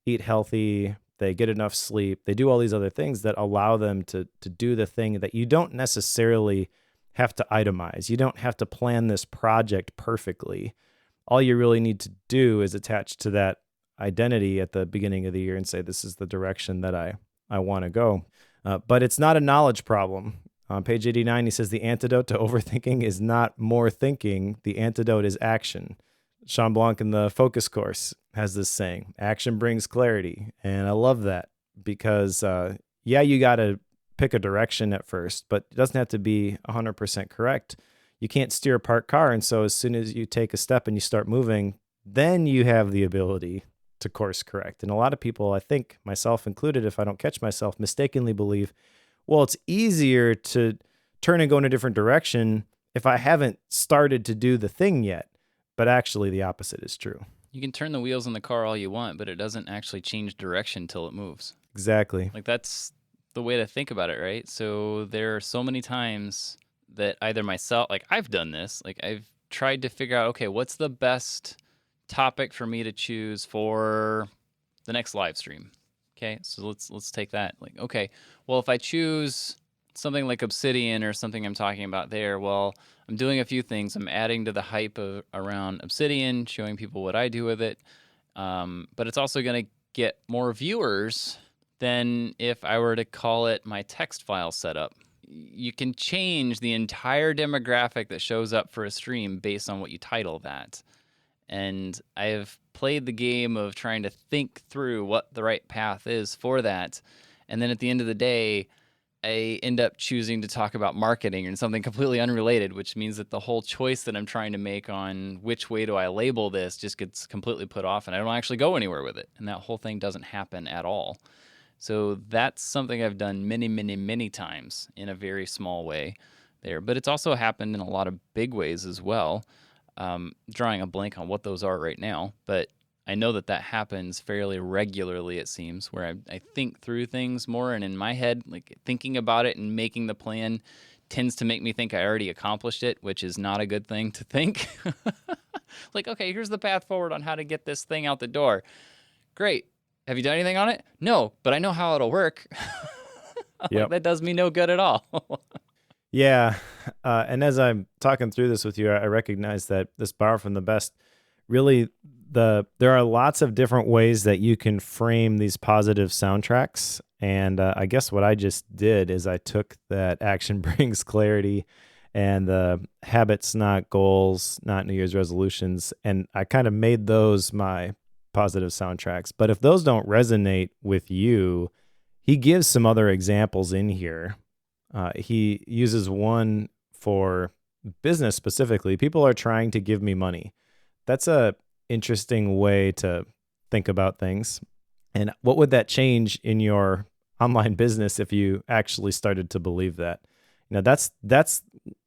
Speaker 1: eat healthy, they get enough sleep, they do all these other things that allow them to do the thing that you don't necessarily have to itemize. You don't have to plan this project perfectly. All you really need to do is attach to that identity at the beginning of the year and say, this is the direction that I want to go. But it's not a knowledge problem. On page 89, he says, the antidote to overthinking is not more thinking. The antidote is action. Sean Blanc in the focus course has this saying, action brings clarity. And I love that because, you got to pick a direction at first, but it doesn't have to be 100% correct. You can't steer a parked car. And so as soon as you take a step and you start moving, then you have the ability to course correct. And a lot of people, I think myself included, if I don't catch myself, mistakenly believe, well, it's easier to turn and go in a different direction if I haven't started to do the thing yet. But actually the opposite is true.
Speaker 2: You can turn the wheels in the car all you want, but it doesn't actually change direction until it moves.
Speaker 1: Exactly.
Speaker 2: Like that's the way to think about it, right? So there are so many times that either myself, like I've done this, like I've tried to figure out, okay, what's the best topic for me to choose for the next live stream? Okay, so let's take that. Like, okay, well, if I choose something like Obsidian or something I'm talking about there, well, I'm doing a few things. I'm adding to the hype around Obsidian, showing people what I do with it. But it's also going to get more viewers than if I were to call it my text file setup. You can change the entire demographic that shows up for a stream based on what you title that. And I've played the game of trying to think through what the right path is for that. And then at the end of the day, I end up choosing to talk about marketing and something completely unrelated, which means that the whole choice that I'm trying to make on which way do I label this just gets completely put off, and I don't actually go anywhere with it. And that whole thing doesn't happen at all. So that's something I've done many, many, many times in a very small way there. But it's also happened in a lot of big ways as well. Drawing a blank on what those are right now, but I know that happens fairly regularly, it seems, where I think through things more, and in my head, like thinking about it and making the plan tends to make me think I already accomplished it, which is not a good thing to think. Like, okay, here's the path forward on how to get this thing out the door. Great. Have you done anything on it? No, but I know how it'll work. Like, that does me no good at all.
Speaker 1: Yeah. And as I'm talking through this with you, I recognize that this Borrow from the Best, really, there are lots of different ways that you can frame these positive soundtracks. And I guess what I just did is I took that action brings clarity and the habits, not goals, not New Year's resolutions, and I kind of made those my positive soundtracks. But if those don't resonate with you, he gives some other examples in here. He uses one for business specifically. People are trying to give me money. That's a interesting way to think about things. And what would that change in your online business if you actually started to believe that? You know, that's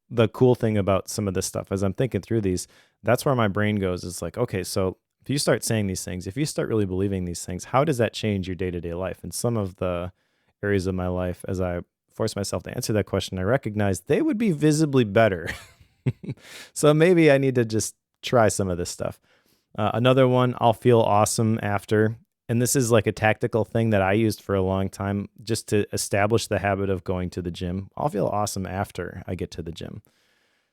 Speaker 1: the cool thing about some of this stuff. As I'm thinking through these, that's where my brain goes. It's like, okay, so if you start saying these things, if you start really believing these things, how does that change your day-to-day life? And some of the areas of my life, as I force myself to answer that question, I recognize they would be visibly better. So maybe I need to just try some of this stuff. Another one, I'll feel awesome after. And this is like a tactical thing that I used for a long time just to establish the habit of going to the gym. I'll feel awesome after I get to the gym.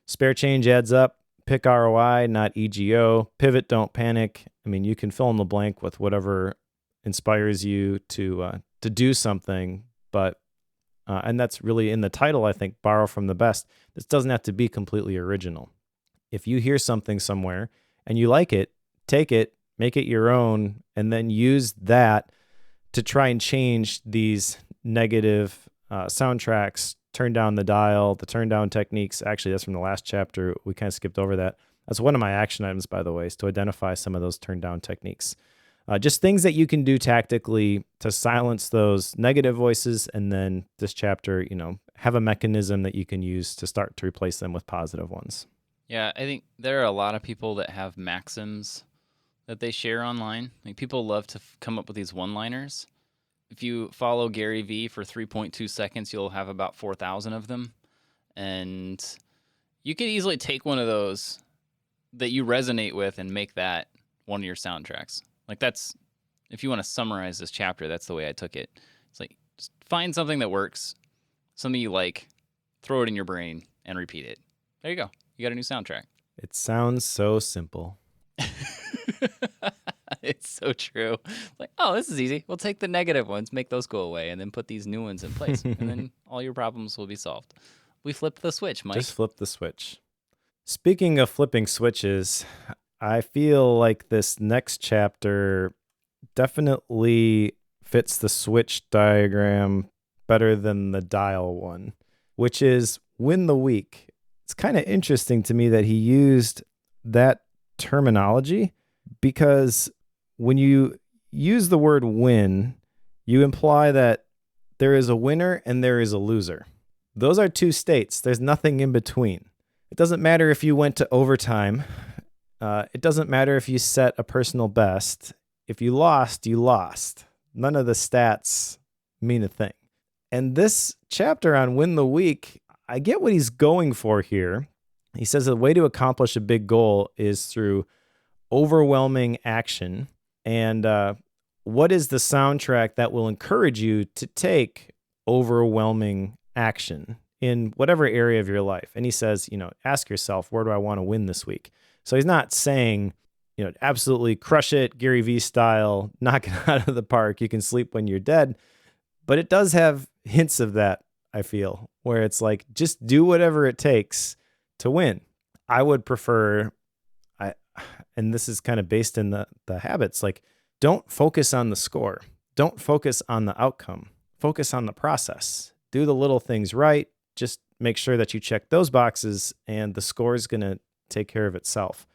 Speaker 1: Spare change adds up. Pick ROI, not EGO. Pivot, don't panic. I mean, you can fill in the blank with whatever inspires you to do something, but and that's really in the title, I think, Borrow from the Best. This doesn't have to be completely original. If you hear something somewhere and you like it, take it, make it your own, and then use that to try and change these negative soundtracks, turn down the dial, the turn down techniques. Actually, that's from the last chapter. We kind of skipped over that. That's one of my action items, by the way, is to identify some of those turn down techniques. Just things that you can do tactically to silence those negative voices. And then this chapter, have a mechanism that you can use to start to replace them with positive ones.
Speaker 2: Yeah, I think there are a lot of people that have maxims that they share online. Like, people love to come up with these one-liners. If you follow Gary Vee for 3.2 seconds, you'll have about 4,000 of them. And you could easily take one of those that you resonate with and make that one of your soundtracks. Like, that's, if you want to summarize this chapter, that's the way I took it. It's like, just find something that works, something you like, throw it in your brain, and repeat it. There you go. You got a new soundtrack.
Speaker 1: It sounds so simple.
Speaker 2: It's so true. Like, oh, this is easy. We'll take the negative ones, make those go away, and then put these new ones in place. And then all your problems will be solved. We flipped the switch, Mike.
Speaker 1: Just flip the switch. Speaking of flipping switches, I feel like this next chapter definitely fits the switch diagram better than the dial one, which is win the week. It's kind of interesting to me that he used that terminology, because when you use the word win, you imply that there is a winner and there is a loser. Those are two states. There's nothing in between. It doesn't matter if you went to overtime. It doesn't matter if you set a personal best. If you lost, you lost. None of the stats mean a thing. And this chapter on win the week, I get what he's going for here. He says the way to accomplish a big goal is through overwhelming action. And what is the soundtrack that will encourage you to take overwhelming action in whatever area of your life? And he says, ask yourself, where do I want to win this week? So he's not saying, absolutely crush it, Gary Vee style, knock it out of the park. You can sleep when you're dead. But it does have hints of that, I feel, where it's like, just do whatever it takes to win. I would prefer, and this is kind of based in the habits, like, don't focus on the score. Don't focus on the outcome. Focus on the process. do the little things right. Just make sure that you check those boxes, and the score is going to take care of itself.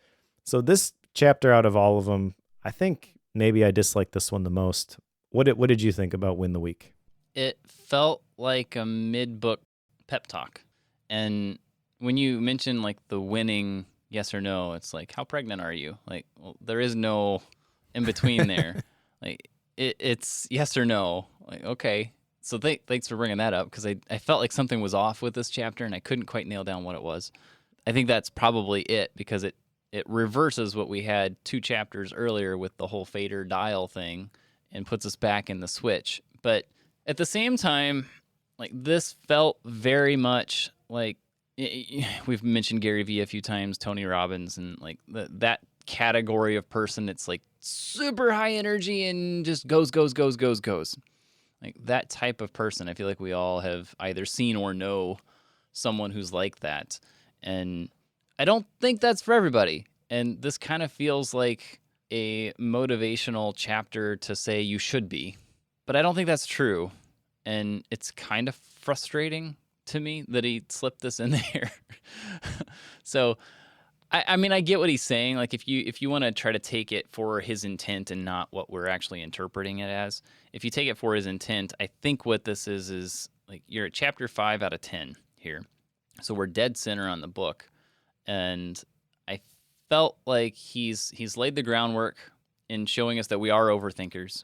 Speaker 1: So this chapter, out of all of them, I think maybe I dislike this one the most. What did you think about Win the Week?
Speaker 2: It felt like a mid-book pep talk. And when you mention like the winning yes or no, it's like, how pregnant are you? Like, well, there is no in between there. Like, it's yes or no. Like, okay. So thanks for bringing that up, because I felt like something was off with this chapter and I couldn't quite nail down what it was. I think that's probably it, because it reverses what we had 2 chapters earlier with the whole fader dial thing and puts us back in the switch. But at the same time, like, this felt very much like, we've mentioned Gary Vee a few times, Tony Robbins, and like that category of person. It's like super high energy and just goes. Like that type of person. I feel like we all have either seen or know someone who's like that. And I don't think that's for everybody. And this kind of feels like a motivational chapter to say you should be. But I don't think that's true. And it's kind of frustrating to me that he slipped this in there. So, I mean, I get what he's saying. Like, if you want to try to take it for his intent and not what we're actually interpreting it as, if you take it for his intent, I think what this is like, you're at chapter 5 out of 10 here. So we're dead center on the book. And I felt like he's laid the groundwork in showing us that we are overthinkers.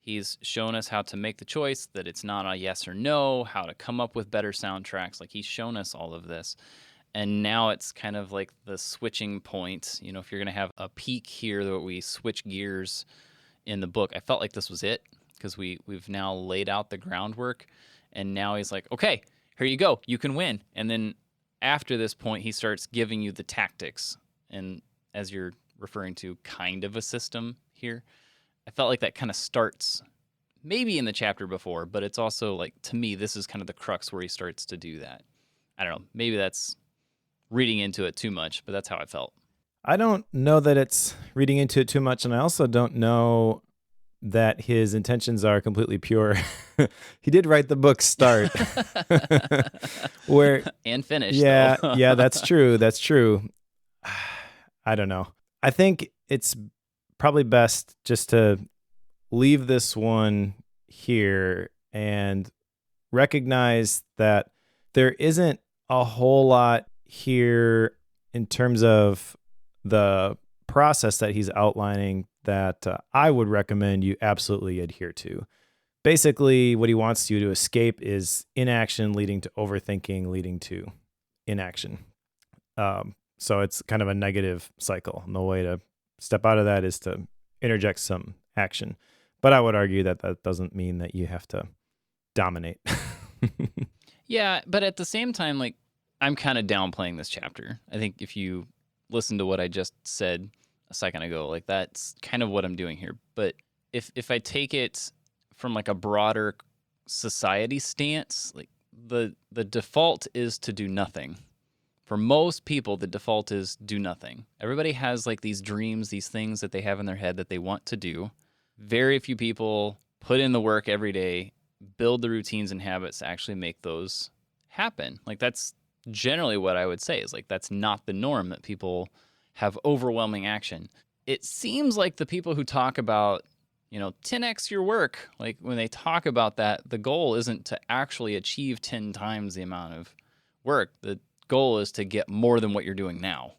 Speaker 2: He's shown us how to make the choice, that it's not a yes or no, how to come up with better soundtracks. Like, he's shown us all of this. And now it's kind of like the switching point. You know, if you're going to have a peak here that we switch gears in the book, I felt like this was it, because we've now laid out the groundwork. And now he's like, okay, here you go. You can win. And then after this point, he starts giving you the tactics. And as you're referring to, kind of a system here. I felt like that kind of starts maybe in the chapter before, but it's also like, to me, this is kind of the crux where he starts to do that. I don't know. Maybe that's reading into it too much, but that's how I felt.
Speaker 1: I don't know that it's reading into it too much, and I also don't know that his intentions are completely pure. He did write the book start. Where
Speaker 2: and finish.
Speaker 1: Yeah,
Speaker 2: though.
Speaker 1: yeah, that's true. That's true. I don't know. I think it's probably best just to leave this one here and recognize that there isn't a whole lot here in terms of the process that he's outlining that I would recommend you absolutely adhere to. Basically, what he wants you to escape is inaction leading to overthinking, leading to inaction. So it's kind of a negative cycle. And the way to step out of that is to interject some action. But I would argue that that doesn't mean that you have to dominate.
Speaker 2: Yeah, but at the same time, like, I'm kind of downplaying this chapter. I think if you listen to what I just said a second ago, like, that's kind of what I'm doing here. But if I take it from like a broader society stance, like the default is to do nothing. For most people, the default is do nothing. Everybody has like these dreams, these things that they have in their head that they want to do. Very few people put in the work every day, build the routines and habits to actually make those happen. Like, that's generally what I would say, is like, that's not the norm, that people have overwhelming action. It seems like the people who talk about, 10x your work, like, when they talk about that, the goal isn't to actually achieve 10 times the amount of work. The goal is to get more than what you're doing now.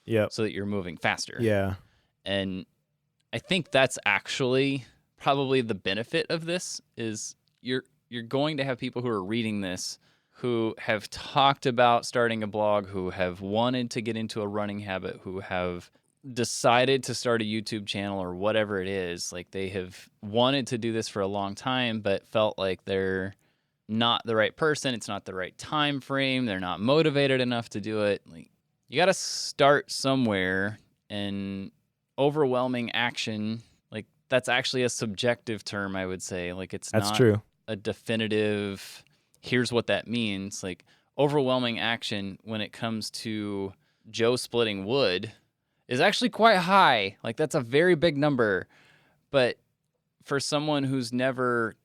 Speaker 1: Yep.
Speaker 2: So that you're moving faster.
Speaker 1: Yeah.
Speaker 2: And I think that's actually probably the benefit of this, is you're going to have people who are reading this who have talked about starting a blog, who have wanted to get into a running habit, who have decided to start a YouTube channel or whatever it is. Like, they have wanted to do this for a long time, but felt like they're not the right person. It's not the right time frame. They're not motivated enough to do it. Like, you got to start somewhere, and overwhelming action, like, that's actually a subjective term, I would say. Like, it's
Speaker 1: That's
Speaker 2: not
Speaker 1: true.
Speaker 2: a definitive, here's what that means. Like, overwhelming action when it comes to Joe splitting wood is actually quite high. Like, that's a very big number. But for someone who's never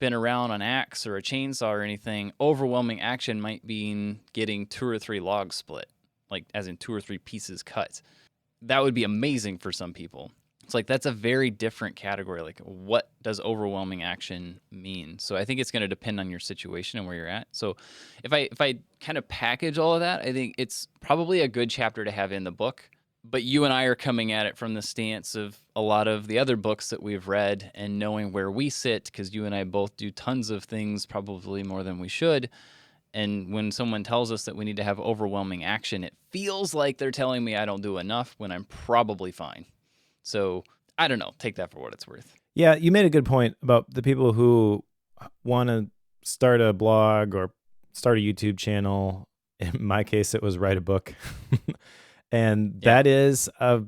Speaker 2: been around an axe or a chainsaw or anything, overwhelming action might mean getting 2 or 3 logs split, like as in 2 or 3 pieces cut. That would be amazing for some people. It's like that's a very different category. Like, what does overwhelming action mean? So I think it's going to depend on your situation and where you're at. So if I kind of package all of that, I think it's probably a good chapter to have in the book. But you and I are coming at it from the stance of a lot of the other books that we've read and knowing where we sit, because you and I both do tons of things, probably more than we should. And when someone tells us that we need to have overwhelming action, it feels like they're telling me I don't do enough when I'm probably fine. So I don't know. Take that for what it's worth.
Speaker 1: Yeah, you made a good point about the people who want to start a blog or start a YouTube channel. In my case, it was write a book. And that is a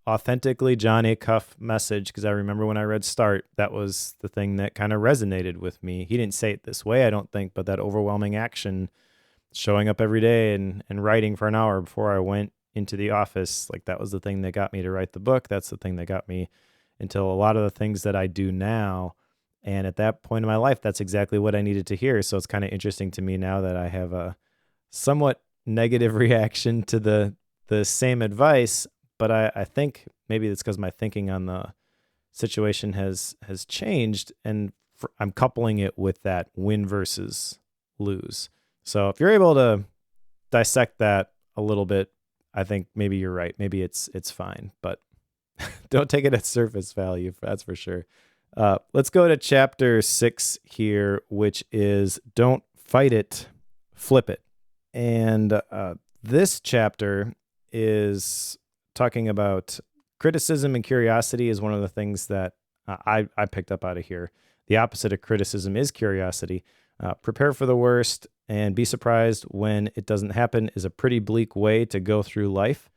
Speaker 1: authentically Jon Acuff message, because I remember when I read Start, that was the thing that kind of resonated with me. He didn't say it this way, I don't think, but that overwhelming action, showing up every day and writing for an hour before I went into the office, like that was the thing that got me to write the book. That's the thing that got me into a lot of the things that I do now. And at that point in my life, that's exactly what I needed to hear. So it's kind of interesting to me now that I have a somewhat negative reaction to the same advice, but I think maybe it's because my thinking on the situation has changed, and I'm coupling it with that win versus lose. So if you're able to dissect that a little bit, I think maybe you're right. Maybe it's fine, but don't take it at surface value. That's for sure. Let's go to chapter 6 here, which is don't fight it, flip it. And this chapter is talking about criticism and curiosity is one of the things that I picked up out of here. The opposite of criticism is curiosity. Prepare for the worst and be surprised when it doesn't happen is a pretty bleak way to go through life.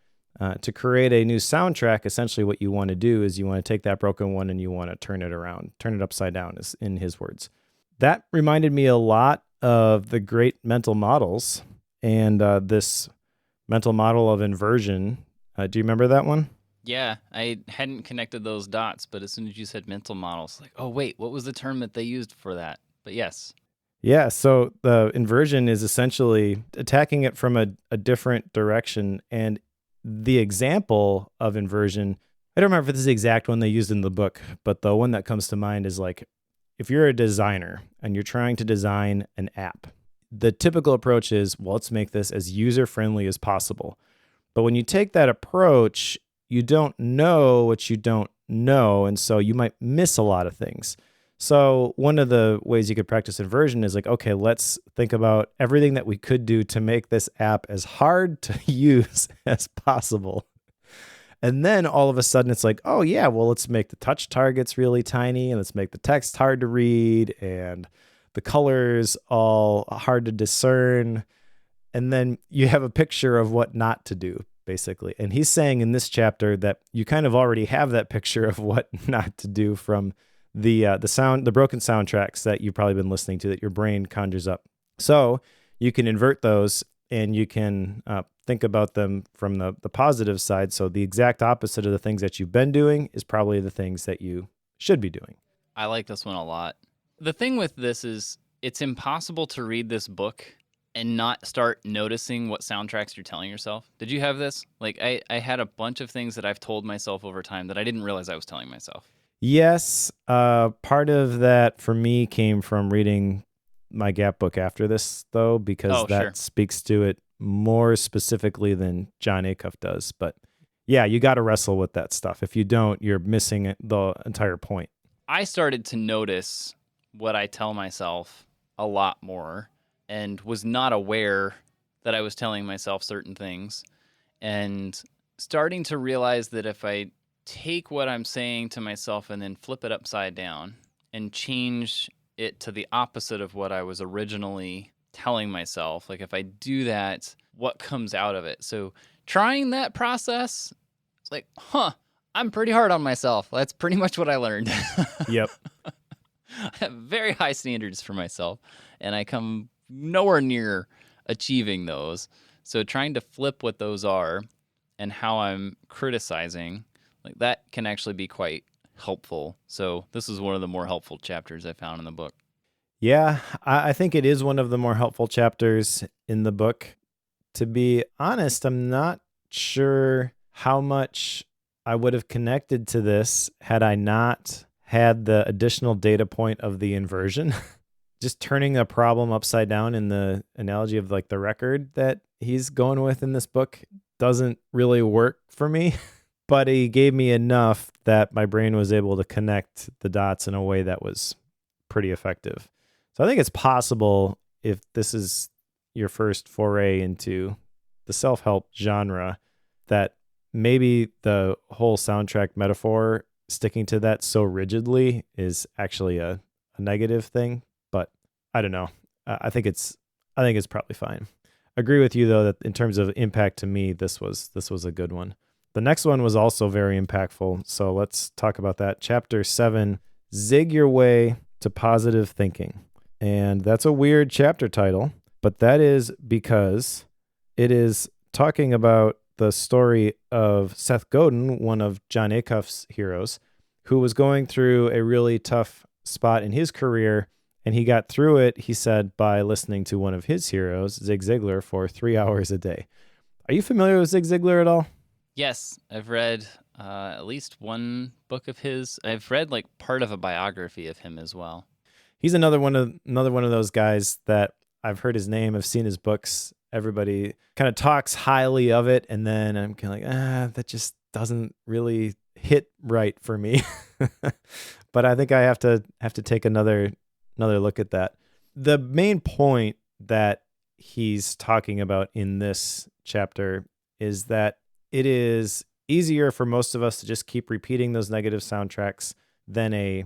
Speaker 1: To create a new soundtrack, essentially what you want to do is you want to take that broken one and you want to turn it around, turn it upside down, is in his words. That reminded me a lot of the great mental models and this mental model of inversion. Do you remember that one?
Speaker 2: Yeah, I hadn't connected those dots, but as soon as you said mental models, like, oh, wait, what was the term that they used for that? But yes.
Speaker 1: Yeah, so the inversion is essentially attacking it from a different direction. And the example of inversion, I don't remember if this is the exact one they used in the book, but the one that comes to mind is like, if you're a designer and you're trying to design an app, the typical approach is, well, let's make this as user-friendly as possible. But when you take that approach, you don't know what you don't know, and so you might miss a lot of things. So one of the ways you could practice inversion is like, okay, let's think about everything that we could do to make this app as hard to use as possible. And then all of a sudden it's like, oh yeah, well, let's make the touch targets really tiny and let's make the text hard to read and the colors all hard to discern. And then you have a picture of what not to do, basically. And he's saying in this chapter that you kind of already have that picture of what not to do from the broken soundtracks that you've probably been listening to that your brain conjures up. So you can invert those and you can think about them from the positive side. So the exact opposite of the things that you've been doing is probably the things that you should be doing.
Speaker 2: I like this one a lot. The thing with this is it's impossible to read this book and not start noticing what soundtracks you're telling yourself. Did you have this? Like I had a bunch of things that I've told myself over time that I didn't realize I was telling myself.
Speaker 1: Yes. Part of that for me came from reading my Gap book after this, though, because that speaks to it more specifically than Jon Acuff does. But yeah, you got to wrestle with that stuff. If you don't, you're missing the entire point.
Speaker 2: I started to notice what I tell myself a lot more and was not aware that I was telling myself certain things, and starting to realize that if I take what I'm saying to myself and then flip it upside down and change it to the opposite of what I was originally telling myself, like if I do that, what comes out of it? So trying that process, it's like, I'm pretty hard on myself. That's pretty much what I learned.
Speaker 1: Yep.
Speaker 2: I have very high standards for myself, and I come nowhere near achieving those. So trying to flip what those are and how I'm criticizing, like that can actually be quite helpful. So this is one of the more helpful chapters I found in the book.
Speaker 1: Yeah, I think it is one of the more helpful chapters in the book. To be honest, I'm not sure how much I would have connected to this had I not had the additional data point of the inversion. Just turning a problem upside down in the analogy of like the record that he's going with in this book doesn't really work for me. But he gave me enough that my brain was able to connect the dots in a way that was pretty effective. So I think it's possible, if this is your first foray into the self-help genre, that maybe the whole soundtrack metaphor, sticking to that so rigidly, is actually a negative thing. But I don't know. I think it's probably fine. Agree with you though that in terms of impact to me, this was a good one. The next one was also very impactful, so let's talk about that. Chapter 7, Zig Your Way to Positive Thinking. And that's a weird chapter title, but that is because it is talking about the story of Seth Godin, one of Jon Acuff's heroes, who was going through a really tough spot in his career, and he got through it, he said, by listening to one of his heroes, Zig Ziglar, for 3 hours a day. Are you familiar with Zig Ziglar at all?
Speaker 2: Yes, I've read at least one book of his. I've read like part of a biography of him as well.
Speaker 1: He's another one of those guys that I've heard his name, I've seen his books. Everybody kind of talks highly of it, and then I'm kind of like, that just doesn't really hit right for me. But I think I have to take another look at that. The main point that he's talking about in this chapter is that it is easier for most of us to just keep repeating those negative soundtracks than a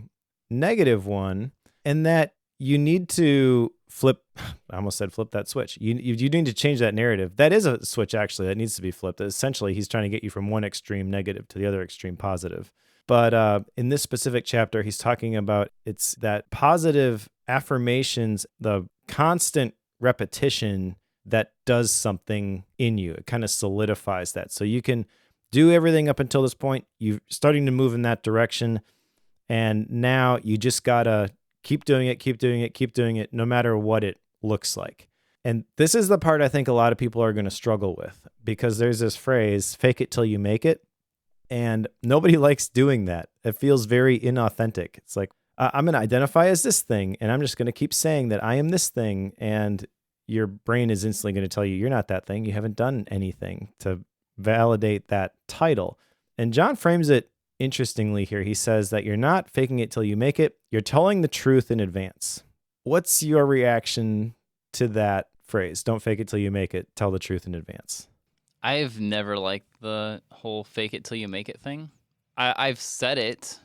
Speaker 1: negative one, and that you need to flip. I almost said flip that switch. You need to change that narrative. That is a switch, actually, that needs to be flipped. Essentially, he's trying to get you from one extreme negative to the other extreme positive. But in this specific chapter, he's talking about it's that positive affirmations, the constant repetition that does something in you. It kind of solidifies that. So you can do everything up until this point. You're starting to move in that direction. And now you just got to keep doing it, no matter what it looks like. And this is the part I think a lot of people are going to struggle with, because there's this phrase, fake it till you make it. And nobody likes doing that. It feels very inauthentic. It's like, I'm going to identify as this thing, and I'm just going to keep saying that I am this thing. And your brain is instantly going to tell you you're not that thing. You haven't done anything to validate that title. And Jon frames it interestingly here. He says that you're not faking it till you make it. You're telling the truth in advance. What's your reaction to that phrase? Don't fake it till you make it. Tell the truth in advance.
Speaker 2: I've never liked the whole fake it till you make it thing. I've said it,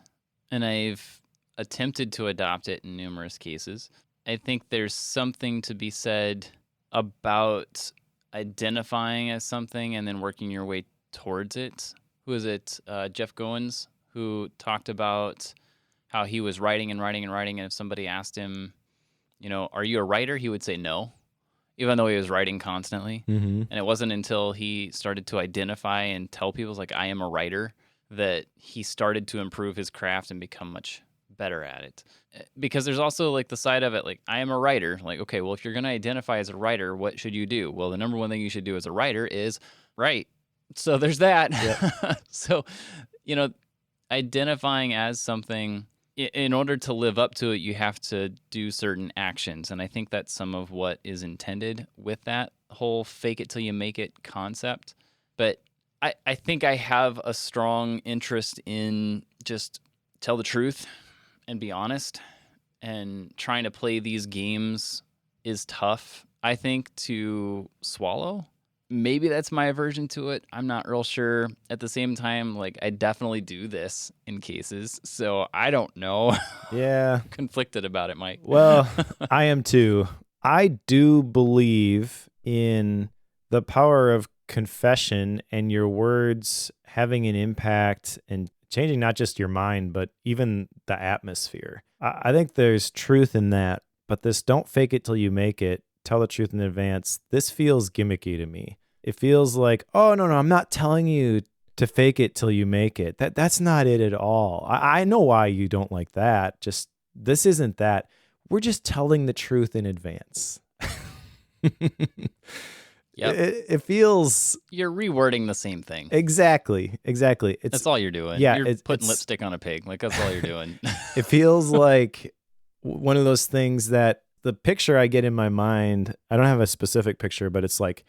Speaker 2: and I've attempted to adopt it in numerous cases. I think there's something to be said about identifying as something and then working your way towards it. Who is it? Jeff Goins, who talked about how he was writing, and if somebody asked him, are you a writer? He would say no, even though he was writing constantly.
Speaker 1: Mm-hmm.
Speaker 2: And it wasn't until he started to identify and tell people, like, I am a writer, that he started to improve his craft and become much better at it. Because there's also like the side of it, like, I am a writer. Like, okay, well, if you're going to identify as a writer, what should you do? Well, the number one thing you should do as a writer is write. So there's that. Yep. So, identifying as something, in order to live up to it, you have to do certain actions. And I think that's some of what is intended with that whole fake it till you make it concept. But I think I have a strong interest in just tell the truth and be honest. And trying to play these games is tough, I think, to swallow. Maybe that's my aversion to it. I'm not real sure. At the same time, like, I definitely do this in cases, so I don't know.
Speaker 1: Yeah.
Speaker 2: I'm conflicted about it, Mike.
Speaker 1: Well, I am too. I do believe in the power of confession and your words having an impact and changing not just your mind, but even the atmosphere. I think there's truth in that, but this don't fake it till you make it, tell the truth in advance, this feels gimmicky to me. It feels like, oh, no, I'm not telling you to fake it till you make it. That's not it at all. I know why you don't like that. Just, this isn't that. we're just telling the truth in advance.
Speaker 2: Yep.
Speaker 1: It feels
Speaker 2: You're rewording the same thing.
Speaker 1: exactly.
Speaker 2: That's all you're doing.
Speaker 1: Yeah,
Speaker 2: You're putting
Speaker 1: it's
Speaker 2: lipstick on a pig. Like, that's all you're doing.
Speaker 1: it feels like one of those things that the picture I get in my mind, I don't have a specific picture, but it's like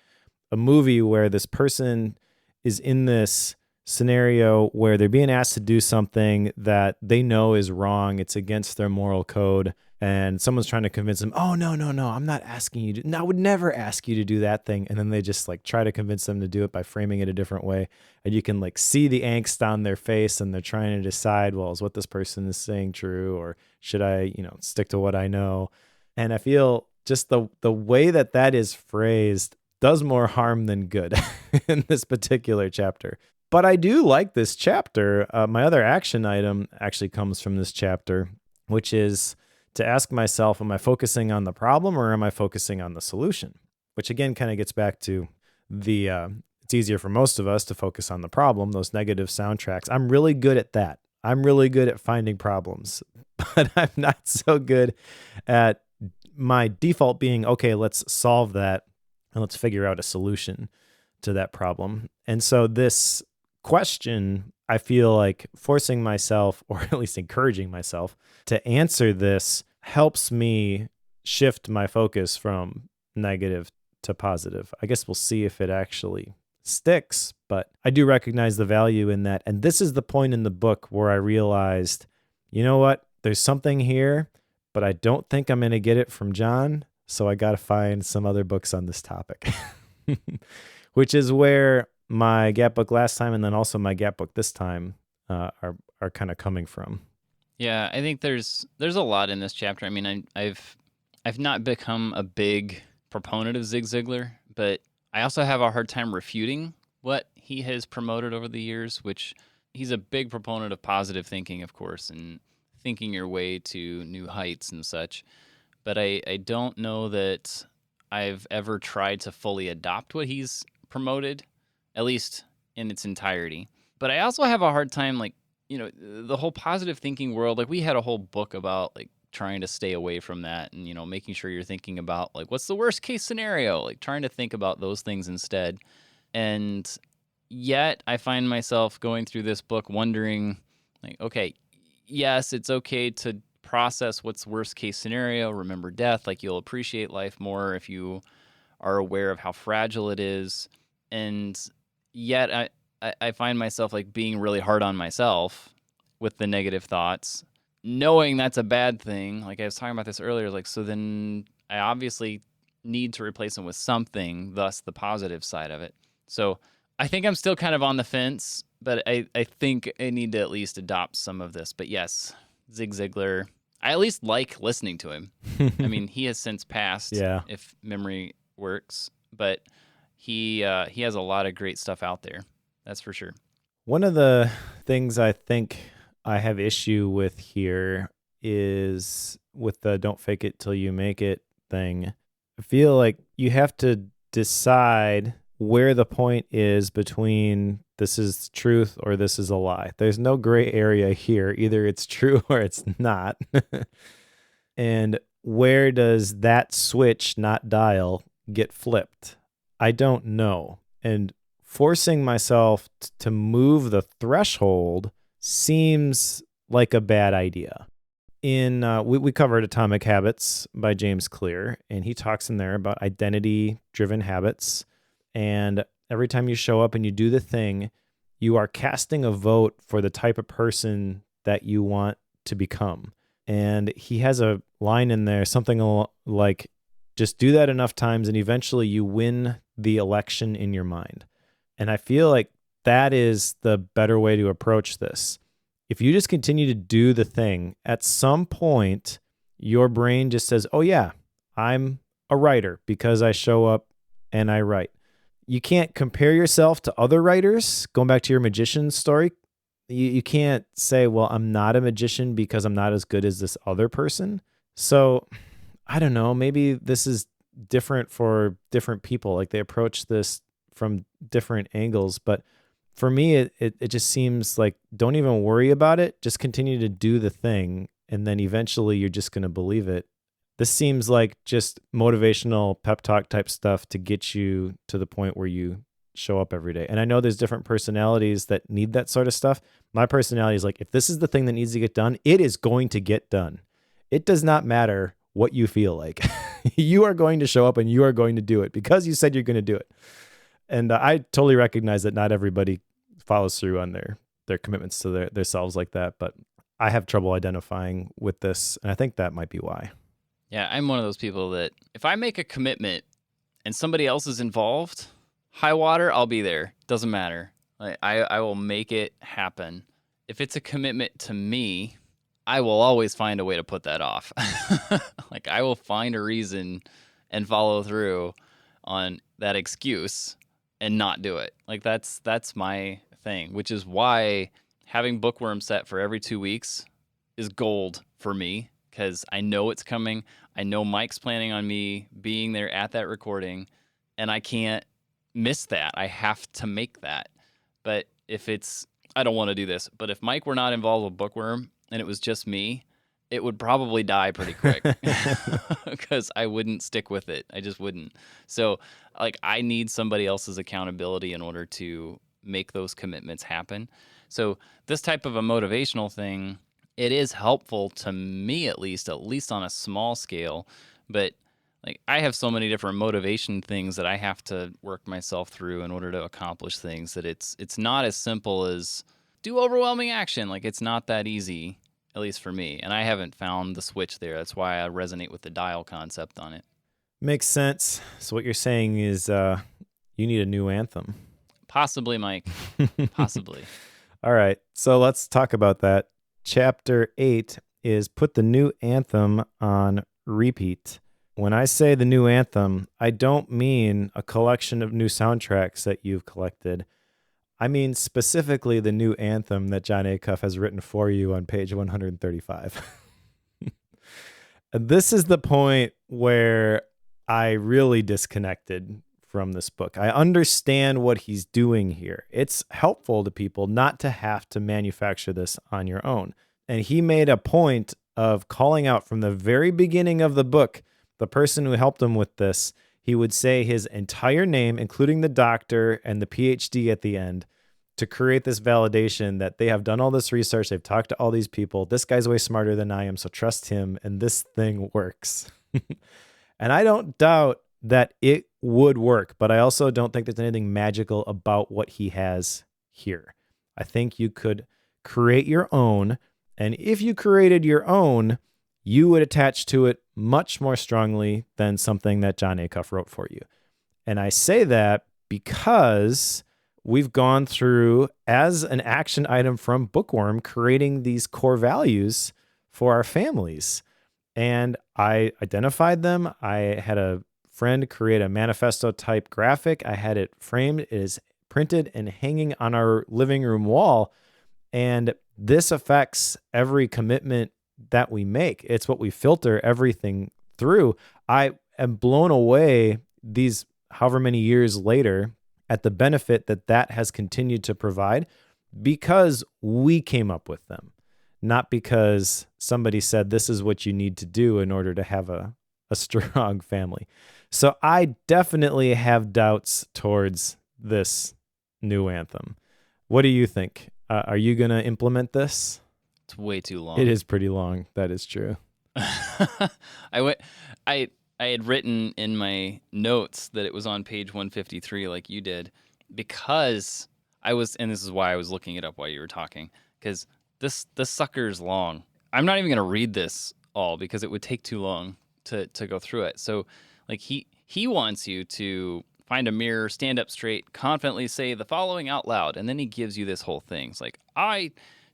Speaker 1: a movie where this person is in this scenario where they're being asked to do something that they know is wrong. It's against their moral code. And someone's trying to convince them, oh, no, I'm not asking you to, no, I would never ask you to do that thing. And then they just like try to convince them to do it by framing it a different way. And you can like see the angst on their face, and they're trying to decide, well, is what this person is saying true, or should I, stick to what I know? And I feel just the way that is phrased does more harm than good in this particular chapter. But I do like this chapter. My other action item actually comes from this chapter, which is to ask myself, am I focusing on the problem or am I focusing on the solution? Which again kind of gets back to the, it's easier for most of us to focus on the problem, those negative soundtracks. I'm really good at that. I'm really good at finding problems, but I'm not so good at my default being, okay, let's solve that and let's figure out a solution to that problem. And so this question, I feel like forcing myself, or at least encouraging myself to answer this, helps me shift my focus from negative to positive. I guess we'll see if it actually sticks, but I do recognize the value in that. And this is the point in the book where I realized, you know what? There's something here, but I don't think I'm going to get it from Jon. So I got to find some other books on this topic, which is where my gap book last time and then also my gap book this time are kind of coming from.
Speaker 2: Yeah, I think there's a lot in this chapter. I mean, I've not become a big proponent of Zig Ziglar, but I also have a hard time refuting what he has promoted over the years, which he's a big proponent of positive thinking, of course, and thinking your way to new heights and such. But I don't know that I've ever tried to fully adopt what he's promoted, at least in its entirety. But I also have a hard time, like, the whole positive thinking world. Like, we had a whole book about like trying to stay away from that, and making sure you're thinking about like what's the worst case scenario, like trying to think about those things instead. And yet I find myself going through this book wondering, like, okay, yes, it's okay to process what's worst case scenario, remember death, like you'll appreciate life more if you are aware of how fragile it is. And yet I find myself like being really hard on myself with the negative thoughts, knowing that's a bad thing. Like I was talking about this earlier, like, so then I obviously need to replace them with something, thus the positive side of it. So I think I'm still kind of on the fence, but I think I need to at least adopt some of this. But yes, Zig Ziglar, I at least like listening to him. I mean, he has since passed, if memory works, but he has a lot of great stuff out there. That's for sure.
Speaker 1: One of the things I think I have issue with here is with the don't fake it till you make it thing. I feel like you have to decide where the point is between this is truth or this is a lie. There's no gray area here. Either it's true or it's not. And where does that switch, not dial, get flipped? I don't know. And forcing myself to move the threshold seems like a bad idea. We covered Atomic Habits by James Clear, and he talks in there about identity-driven habits. And every time you show up and you do the thing, you are casting a vote for the type of person that you want to become. And he has a line in there, something like, just do that enough times and eventually you win the election in your mind. And I feel like that is the better way to approach this. If you just continue to do the thing, at some point, your brain just says, oh yeah, I'm a writer because I show up and I write. You can't compare yourself to other writers. Going back to your magician story, you can't say, well, I'm not a magician because I'm not as good as this other person. So I don't know, maybe this is different for different people. Like they approach this from different angles. But for me, it just seems like don't even worry about it. Just continue to do the thing. And then eventually you're just going to believe it. This seems like just motivational pep talk type stuff to get you to the point where you show up every day. And I know there's different personalities that need that sort of stuff. My personality is like, if this is the thing that needs to get done, it is going to get done. It does not matter what you feel like. You are going to show up and you are going to do it because you said you're going to do it. And I totally recognize that not everybody follows through on their commitments to themselves like that. But I have trouble identifying with this. And I think that might be why.
Speaker 2: Yeah, I'm one of those people that if I make a commitment and somebody else is involved, high water, I'll be there. Doesn't matter. I will make it happen. If it's a commitment to me, I will always find a way to put that off. Like I will find a reason and follow through on that excuse and not do it. Like that's my thing, which is why having bookworm set for every 2 weeks is gold for me because I know it's coming. I know Mike's planning on me being there at that recording, and I can't miss that. I have to make that. But if it's, I don't want to do this, but if Mike were not involved with bookworm and it was just me, it would probably die pretty quick because I wouldn't stick with it. I just wouldn't. So like I need somebody else's accountability in order to make those commitments happen. So this type of a motivational thing, it is helpful to me at least on a small scale, but like I have so many different motivation things that I have to work myself through in order to accomplish things that it's not as simple as do overwhelming action. Like it's not that easy, at least for me. And I haven't found the switch there. That's why I resonate with the dial concept on it.
Speaker 1: Makes sense. So what you're saying is you need a new anthem.
Speaker 2: Possibly, Mike. Possibly.
Speaker 1: All right. So let's talk about that. Chapter 8 is put the new anthem on repeat. When I say the new anthem, I don't mean a collection of new soundtracks that you've collected. I mean specifically the new anthem that Jon Acuff has written for you on page 135. This is the point where I really disconnected from this book. I understand what he's doing here. It's helpful to people not to have to manufacture this on your own. And he made a point of calling out from the very beginning of the book, the person who helped him with this. He would say his entire name, including the doctor and the PhD at the end, to create this validation that they have done all this research. They've talked to all these people. This guy's way smarter than I am, so trust him. And this thing works. And I don't doubt that it would work, but I also don't think there's anything magical about what he has here. I think you could create your own, and if you created your own, you would attach to it much more strongly than something that Jon Acuff wrote for you. And I say that because we've gone through, as an action item from Bookworm, creating these core values for our families. And I identified them. I had a friend create a manifesto type graphic. I had it framed. It is printed and hanging on our living room wall. And this affects every commitment that we make. It's what we filter everything through. I am blown away these however many years later at the benefit that has continued to provide because we came up with them, not because somebody said this is what you need to do in order to have a strong family. So I definitely have doubts towards this new anthem. What do you think? Are you going to implement this?
Speaker 2: It's way too long.
Speaker 1: It is pretty long. That is true.
Speaker 2: I had written in my notes that it was on page 153 like you did because and this is why I was looking it up while you were talking, because this sucker's long. I'm not even going to read this all because it would take too long to go through it. So like he wants you to find a mirror, stand up straight, confidently say the following out loud. And then he gives you this whole thing. It's like,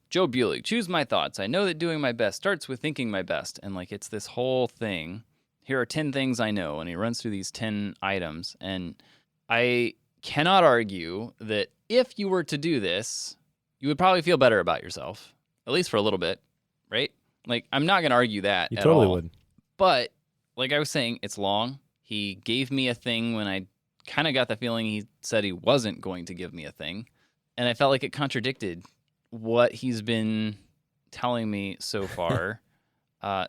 Speaker 2: Joe Bulick, choose my thoughts. I know that doing my best starts with thinking my best. And like, it's this whole thing. Here are 10 things I know. And he runs through these 10 items. And I cannot argue that if you were to do this, you would probably feel better about yourself, at least for a little bit, right? Like, I'm not going to argue that
Speaker 1: You
Speaker 2: at
Speaker 1: totally
Speaker 2: all.
Speaker 1: would.
Speaker 2: But like I was saying, it's long. He gave me a thing when I kind of got the feeling he said he wasn't going to give me a thing. And I felt like it contradicted what he's been telling me so far.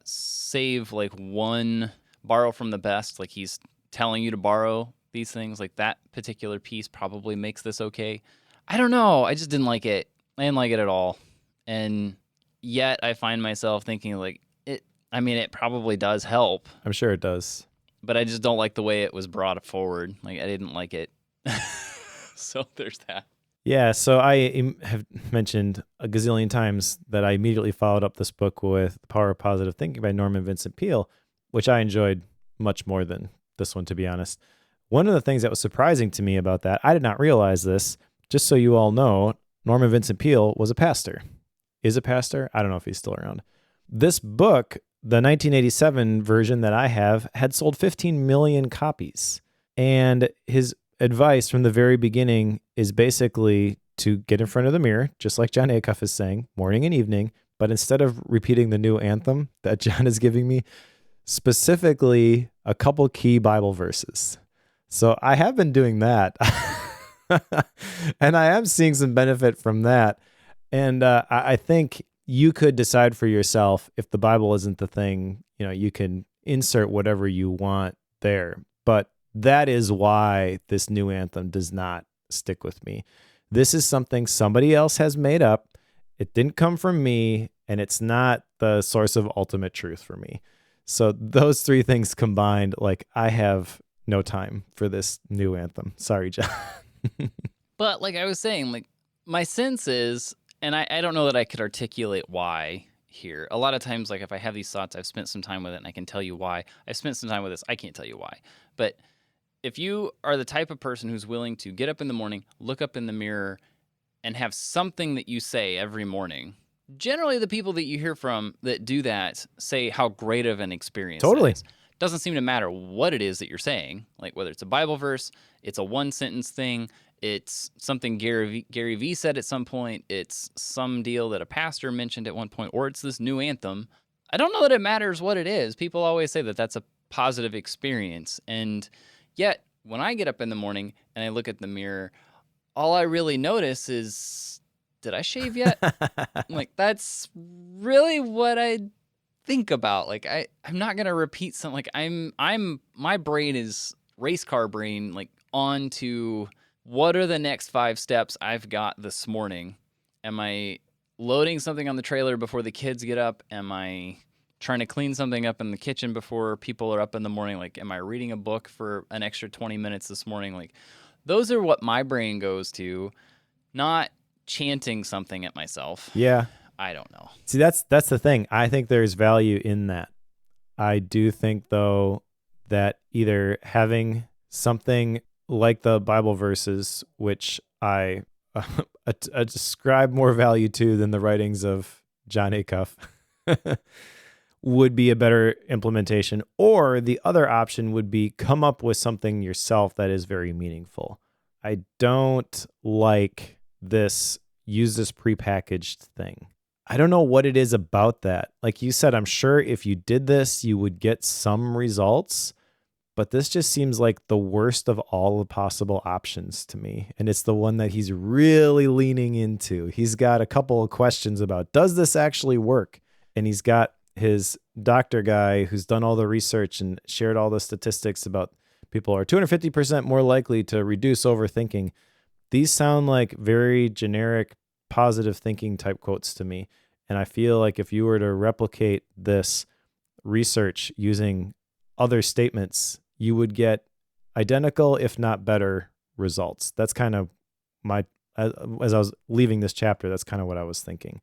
Speaker 2: save like one, borrow from the best. Like he's telling you to borrow these things. Like that particular piece probably makes this okay. I don't know. I just didn't like it. I didn't like it at all. And yet I find myself thinking like it probably does help,
Speaker 1: I'm sure it does.
Speaker 2: but I just don't like the way it was brought forward. Like I didn't like it. So there's that.
Speaker 1: Yeah, so I have mentioned a gazillion times that I immediately followed up this book with The Power of Positive Thinking by Norman Vincent Peale, which I enjoyed much more than this one, to be honest. One of the things that was surprising to me about that, I did not realize this, just so you all know, Norman Vincent Peale was a pastor. Is a pastor? I don't know if he's still around. This book, the 1987 version that I have, had sold 15 million copies. And his advice from the very beginning is basically to get in front of the mirror, just like Jon Acuff is saying, morning and evening. But instead of repeating the new anthem that Jon is giving me, specifically a couple key Bible verses. So I have been doing that. And I am seeing some benefit from that. And I think you could decide for yourself if the Bible isn't the thing, you can insert whatever you want there. But that is why this new anthem does not stick with me. This is something somebody else has made up. It didn't come from me, and it's not the source of ultimate truth for me. So those three things combined, like I have no time for this new anthem. Sorry, Jon.
Speaker 2: But like I was saying, like my sense is, and I don't know that I could articulate why here. A lot of times, like if I have these thoughts, I've spent some time with it and I can tell you why. I spent some time with this, I can't tell you why. But if you are the type of person who's willing to get up in the morning, look up in the mirror, and have something that you say every morning, generally the people that you hear from that do that say how great of an experience
Speaker 1: Totally.
Speaker 2: that is. Doesn't seem to matter what it is that you're saying, like whether it's a Bible verse, it's a one sentence thing, it's something Gary V said at some point, it's some deal that a pastor mentioned at one point, or it's this new anthem. I don't know that it matters what it is. People always say that that's a positive experience. And yet, when I get up in the morning and I look at the mirror, all I really notice is, did I shave yet? Like, that's really what I think about. Like, I'm not gonna repeat something. Like, my brain is race car brain. Like, on to what are the next 5 steps I've got this morning? Am I loading something on the trailer before the kids get up? Am I trying to clean something up in the kitchen before people are up in the morning? Like, am I reading a book for an extra 20 minutes this morning? Like, those are what my brain goes to, not chanting something at myself.
Speaker 1: Yeah.
Speaker 2: I don't know.
Speaker 1: See, that's the thing. I think there's value in that. I do think, though, that either having something like the Bible verses, which I ascribe more value to than the writings of Jon Acuff, would be a better implementation. Or the other option would be come up with something yourself that is very meaningful. I don't like this, use this prepackaged thing. I don't know what it is about that. Like you said, I'm sure if you did this, you would get some results, but this just seems like the worst of all the possible options to me. And it's the one that he's really leaning into. He's got a couple of questions about, does this actually work? And he's got his doctor guy who's done all the research and shared all the statistics about people are 250% more likely to reduce overthinking. These sound like very generic, positive thinking type quotes to me. And I feel like if you were to replicate this research using other statements, you would get identical, if not better, results. That's kind of as I was leaving this chapter, that's kind of what I was thinking.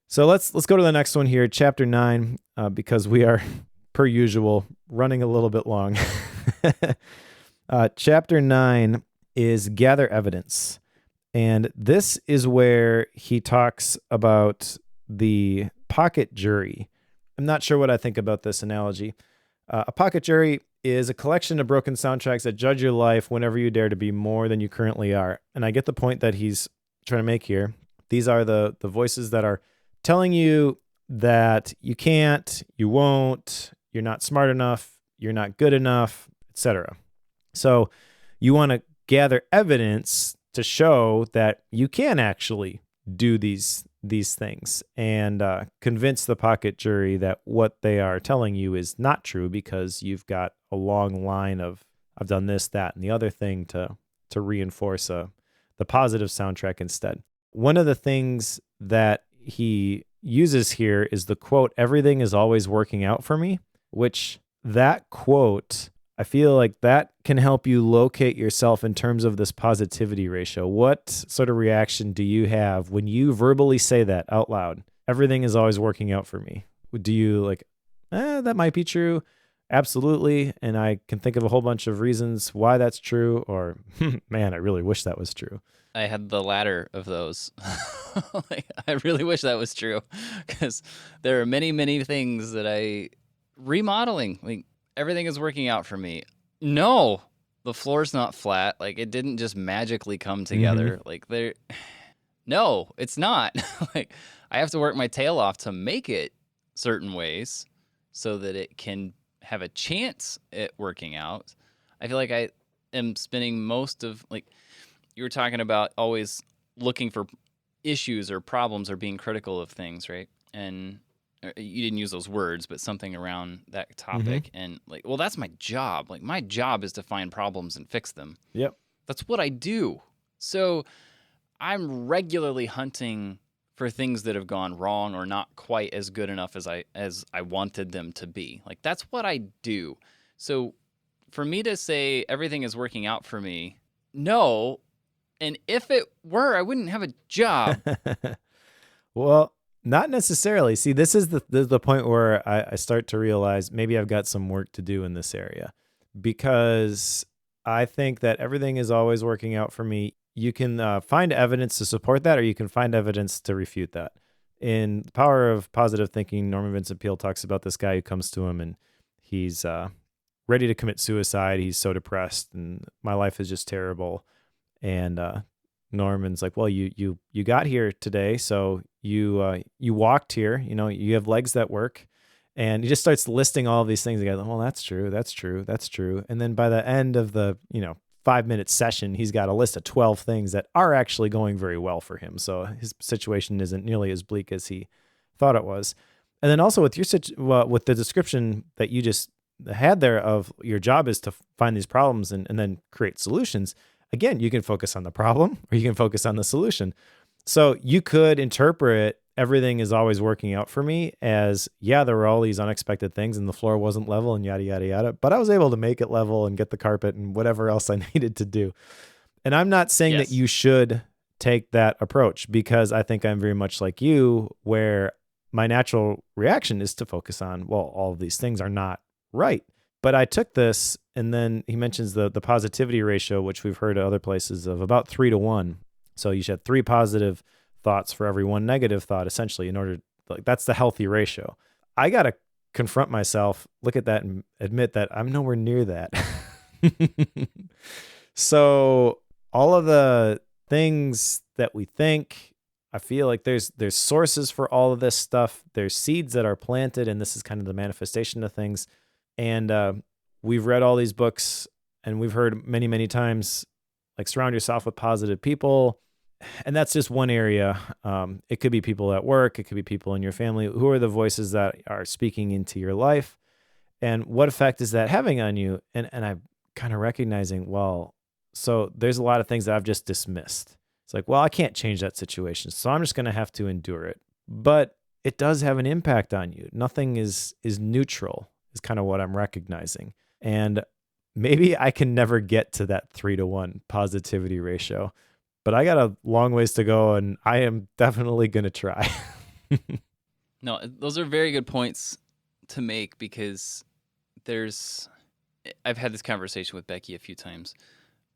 Speaker 1: So let's go to the next one here, chapter 9, because we are, per usual, running a little bit long. Chapter 9 is gather evidence. And this is where he talks about the pocket jury. I'm not sure what I think about this analogy. A pocket jury is a collection of broken soundtracks that judge your life whenever you dare to be more than you currently are. And I get the point that he's trying to make here. These are the voices that are telling you that you can't, you won't, you're not smart enough, you're not good enough, etc. So you want to gather evidence to show that you can actually do these these things and convince the pocket jury that what they are telling you is not true because you've got a long line of I've done this, that, and the other thing to reinforce the positive soundtrack instead. One of the things that he uses here is the quote, "Everything is always working out for me," which that quote, I feel like that can help you locate yourself in terms of this positivity ratio. What sort of reaction do you have when you verbally say that out loud? Everything is always working out for me. Do you like, that might be true? Absolutely. And I can think of a whole bunch of reasons why that's true. Or, man, I really wish that was true.
Speaker 2: I had the latter of those. Like, I really wish that was true because there are many, many things that remodeling, like everything is working out for me. No, the floor's not flat. Like it didn't just magically come together. Like no, it's not. Like I have to work my tail off to make it certain ways so that it can have a chance at working out. I feel like I am spending most of, like, you were talking about always looking for issues or problems or being critical of things, right? And you didn't use those words, but something around that topic. And like, well, that's my job. Like my job is to find problems and fix them.
Speaker 1: Yep.
Speaker 2: That's what I do. So I'm regularly hunting for things that have gone wrong or not quite as good enough as I wanted them to be. Like that's what I do. So for me to say everything is working out for me, no. And if it were, I wouldn't have a job.
Speaker 1: Well, not necessarily. See, this is the point where I start to realize maybe I've got some work to do in this area, because I think that everything is always working out for me. You can find evidence to support that, or you can find evidence to refute that. In The Power of Positive Thinking, Norman Vincent Peale talks about this guy who comes to him and he's ready to commit suicide. He's so depressed and my life is just terrible. And Norman's like, well, you got here today, so you walked here. You know, you have legs that work. And he just starts listing all of these things. He goes, well, that's true, that's true, that's true. And then by the end of the 5-minute session, he's got a list of 12 things that are actually going very well for him. So his situation isn't nearly as bleak as he thought it was. And then also with with the description that you just had there of your job is to find these problems and then create solutions. Again, you can focus on the problem or you can focus on the solution. So you could interpret everything is always working out for me as, yeah, there were all these unexpected things and the floor wasn't level and yada, yada, yada, but I was able to make it level and get the carpet and whatever else I needed to do. And I'm not saying that you should take that approach, because I think I'm very much like you, where my natural reaction is to focus on, well, all of these things are not right. But I took this, and then he mentions the positivity ratio, which we've heard at other places, of about 3-1. So you should have 3 positive thoughts for every 1 negative thought, essentially, in order, like, that's the healthy ratio. I got to confront myself, look at that and admit that I'm nowhere near that. So all of the things that we think, I feel like there's sources for all of this stuff. There's seeds that are planted, and this is kind of the manifestation of things. And we've read all these books, and we've heard many, many times, like, surround yourself with positive people. And that's just one area. It could be people at work. It could be people in your family. Who are the voices that are speaking into your life? And what effect is that having on you? And I'm kind of recognizing, well, so there's a lot of things that I've just dismissed. It's like, well, I can't change that situation, so I'm just going to have to endure it. But it does have an impact on you. Nothing is neutral, is kind of what I'm recognizing. And maybe I can never get to that 3-1 positivity ratio, but I got a long ways to go, and I am definitely going to try.
Speaker 2: No, those are very good points to make, because I've had this conversation with Becky a few times,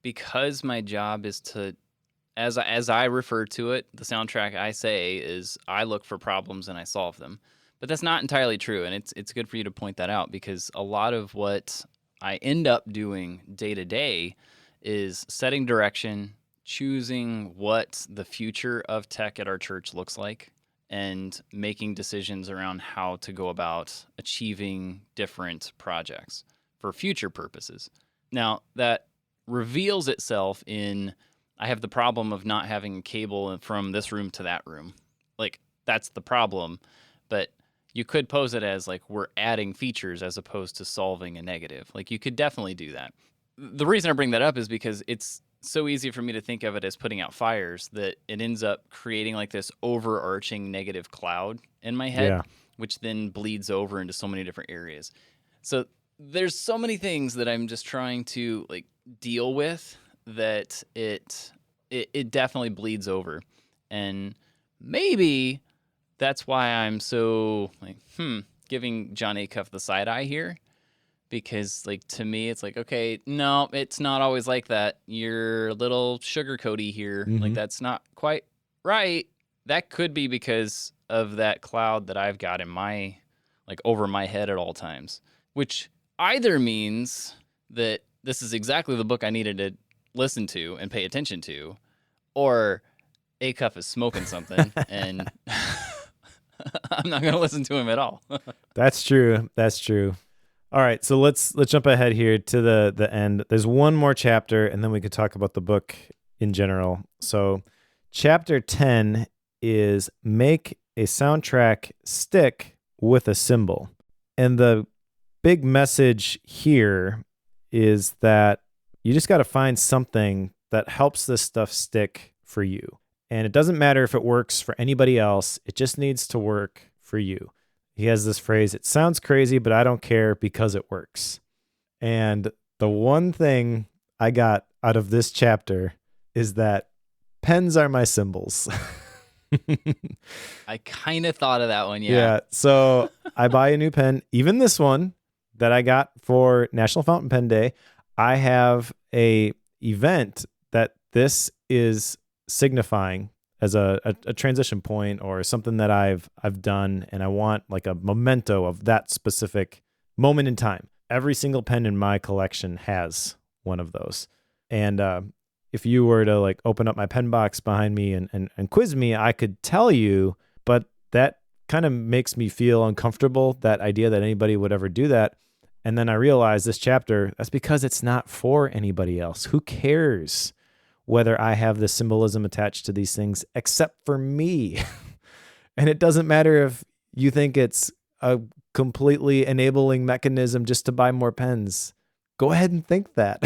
Speaker 2: because my job is to, as I refer to it, the soundtrack I say is I look for problems and I solve them. But that's not entirely true, and it's good for you to point that out, because a lot of what I end up doing day to day is setting direction, choosing what the future of tech at our church looks like, and making decisions around how to go about achieving different projects for future purposes. Now, that reveals itself in, I have the problem of not having a cable from this room to that room. Like, that's the problem. But you could pose it as like we're adding features as opposed to solving a negative. Like you could definitely do that. The reason I bring that up is because it's so easy for me to think of it as putting out fires that it ends up creating like this overarching negative cloud in my head,
Speaker 1: Yeah.
Speaker 2: which then bleeds over into so many different areas. So there's so many things that I'm just trying to like deal with that it definitely bleeds over. And maybe that's why I'm so like, giving Jon Acuff the side eye here. Because like to me, it's like, okay, no, it's not always like that. You're a little sugarcoaty here. Like that's not quite right. That could be because of that cloud that I've got in my like over my head at all times, which either means that this is exactly the book I needed to listen to and pay attention to, or Acuff is smoking something and I'm not going to listen to him at all.
Speaker 1: That's true. That's true. All right, so let's jump ahead here to the end. There's one more chapter, and then we could talk about the book in general. So chapter 10 is make a soundtrack stick with a symbol. And the big message here is that you just got to find something that helps this stuff stick for you. And it doesn't matter if it works for anybody else. It just needs to work for you. He has this phrase, it sounds crazy, but I don't care because it works. And the one thing I got out of this chapter is that pens are my symbols.
Speaker 2: I kind of thought of that one, yeah.
Speaker 1: Yeah, so I buy a new pen, even this one that I got for National Fountain Pen Day. I have a event that this is signifying as a transition point or something that I've done, and I want like a memento of that specific moment in time. Every single pen in my collection has one of those. And if you were to like open up my pen box behind me and quiz me, I could tell you, but that kind of makes me feel uncomfortable, that idea that anybody would ever do that. And then I realized this chapter, that's because it's not for anybody else. Who cares whether I have the symbolism attached to these things except for me? And it doesn't matter if you think it's a completely enabling mechanism just to buy more pens. Go ahead and think that.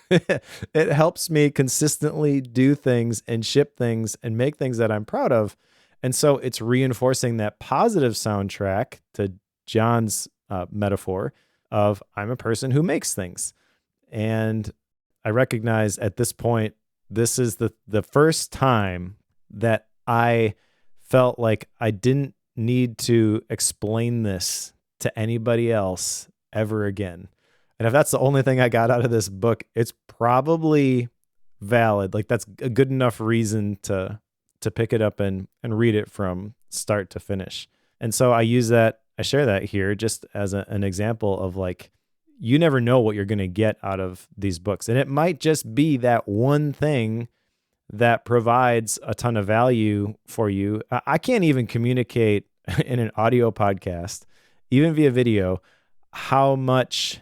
Speaker 1: It helps me consistently do things and ship things and make things that I'm proud of. And so it's reinforcing that positive soundtrack to John's metaphor of I'm a person who makes things. And I recognize at this point, this is the first time that I felt like I didn't need to explain this to anybody else ever again. And if that's the only thing I got out of this book, it's probably valid. Like that's a good enough reason to pick it up and read it from start to finish. And so I share that here just as an example of like, you never know what you're going to get out of these books. And it might just be that one thing that provides a ton of value for you. I can't even communicate in an audio podcast, even via video, how much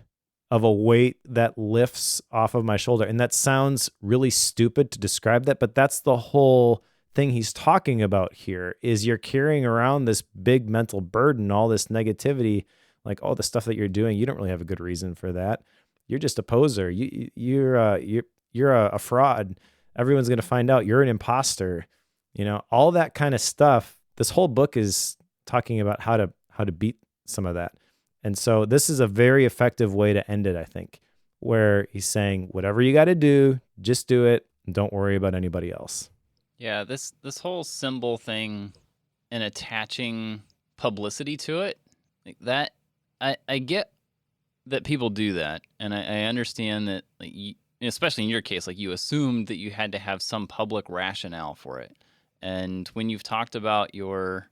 Speaker 1: of a weight that lifts off of my shoulder. And that sounds really stupid to describe that, but that's the whole thing he's talking about here is you're carrying around this big mental burden, all this negativity, like all the stuff that you're doing. You don't really have a good reason for that. You're just a poser. You're a fraud. Everyone's going to find out you're an imposter. You know, all that kind of stuff. This whole book is talking about how to beat some of that. And so this is a very effective way to end it, I think, where he's saying, whatever you got to do, just do it. And don't worry about anybody else.
Speaker 2: Yeah, this whole symbol thing and attaching publicity to it, like that, I get that people do that, and I understand that, like, especially in your case, like you assumed that you had to have some public rationale for it. And when you've talked about your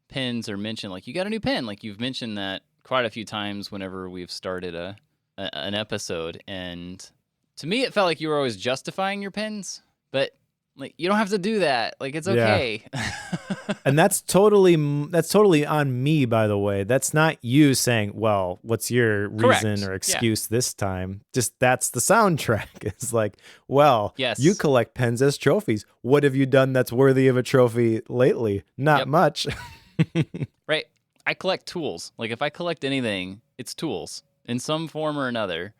Speaker 2: pens or mentioned, like you got a new pen, like you've mentioned that quite a few times whenever we've started an episode, and to me it felt like you were always justifying your pens, but Like, you don't have to do that. Like, it's
Speaker 1: Yeah.
Speaker 2: okay.
Speaker 1: And that's totally on me, by the way. That's not you saying, well, what's your reason
Speaker 2: Correct.
Speaker 1: or
Speaker 2: Yeah.
Speaker 1: excuse this time? Just that's the soundtrack. It's like, well, you
Speaker 2: Yes.
Speaker 1: collect pens as trophies. What have you done that's worthy of a trophy lately? Not
Speaker 2: Yep.
Speaker 1: much.
Speaker 2: Right. I collect tools. Like, if I collect anything, it's tools in some form or another.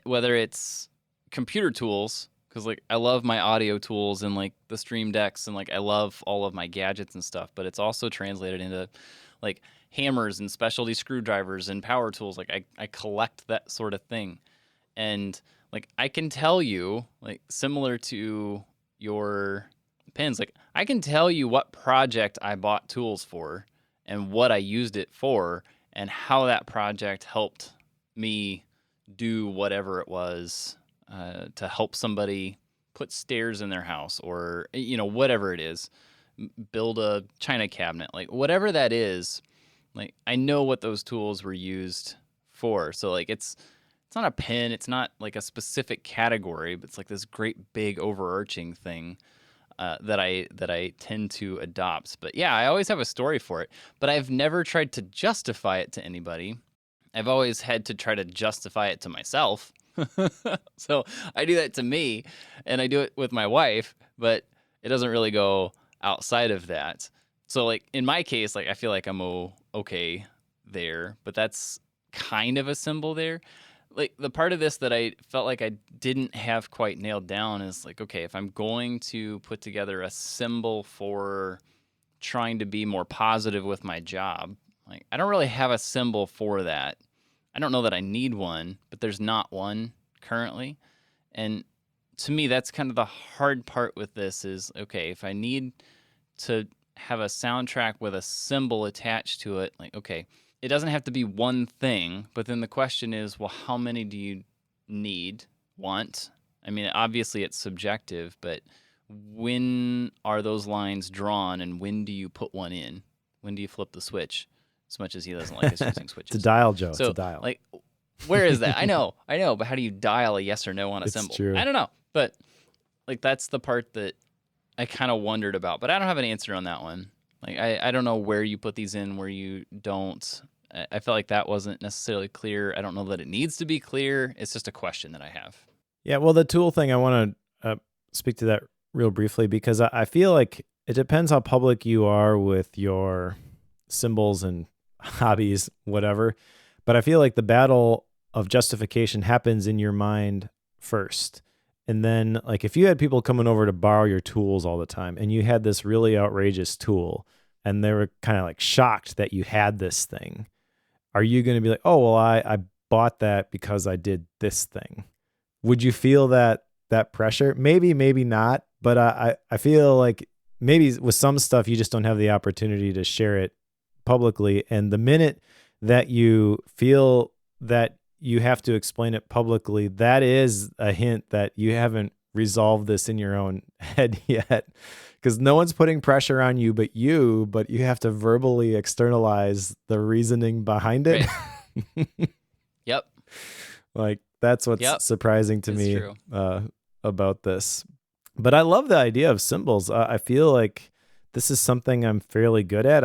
Speaker 2: Whether it's computer tools, because like I love my audio tools and like the stream decks, and like I love all of my gadgets and stuff, but it's also translated into like hammers and specialty screwdrivers and power tools. Like I collect that sort of thing. And like I can tell you, like similar to your pins, like I can tell you what project I bought tools for and what I used it for and how that project helped me do whatever it was to help somebody put stairs in their house, or whatever it is, build a china cabinet, like whatever that is. Like I know what those tools were used for. So like it's not a pin, it's not like a specific category, but it's like this great big overarching thing that I tend to adopt. But yeah, I always have a story for it, but I've never tried to justify it to anybody. I've always had to try to justify it to myself. So I do that to me, and I do it with my wife, but it doesn't really go outside of that. So like in my case, like I feel like I'm okay there, but that's kind of a symbol there. Like the part of this that I felt like I didn't have quite nailed down is like, okay, if I'm going to put together a symbol for trying to be more positive with my job, like I don't really have a symbol for that. I don't know that I need one, but there's not one currently. And to me, that's kind of the hard part with this is, okay, if I need to have a soundtrack with a symbol attached to it, like, okay, it doesn't have to be one thing, but then the question is, well, how many do you want? I mean, obviously it's subjective, but when are those lines drawn and when do you put one in? When do you flip the switch? As much as he doesn't like us using switches.
Speaker 1: It's a dial, Joe.
Speaker 2: So,
Speaker 1: it's a dial.
Speaker 2: like, where is that? I know, but how do you dial a yes or no on a symbol?
Speaker 1: True.
Speaker 2: I don't know, but like that's the part that I kind of wondered about, but I don't have an answer on that one. Like, I don't know where you put these in, where you don't. I felt like that wasn't necessarily clear. I don't know that it needs to be clear. It's just a question that I have.
Speaker 1: Yeah, well, the tool thing, I want to speak to that real briefly because I feel like it depends how public you are with your symbols and hobbies, whatever. But I feel like the battle of justification happens in your mind first. And then, like, if you had people coming over to borrow your tools all the time and you had this really outrageous tool and they were kind of like shocked that you had this thing, are you going to be like, oh, well, I bought that because I did this thing? Would you feel that pressure? Maybe, maybe not. But I feel like maybe with some stuff, you just don't have the opportunity to share it publicly. And the minute that you feel that you have to explain it publicly, that is a hint that you haven't resolved this in your own head yet. Because no one's putting pressure on you but you have to verbally externalize the reasoning behind it.
Speaker 2: Right. Yep.
Speaker 1: Like, that's what's surprising to me about this. But I love the idea of symbols. I feel like this is something I'm fairly good at.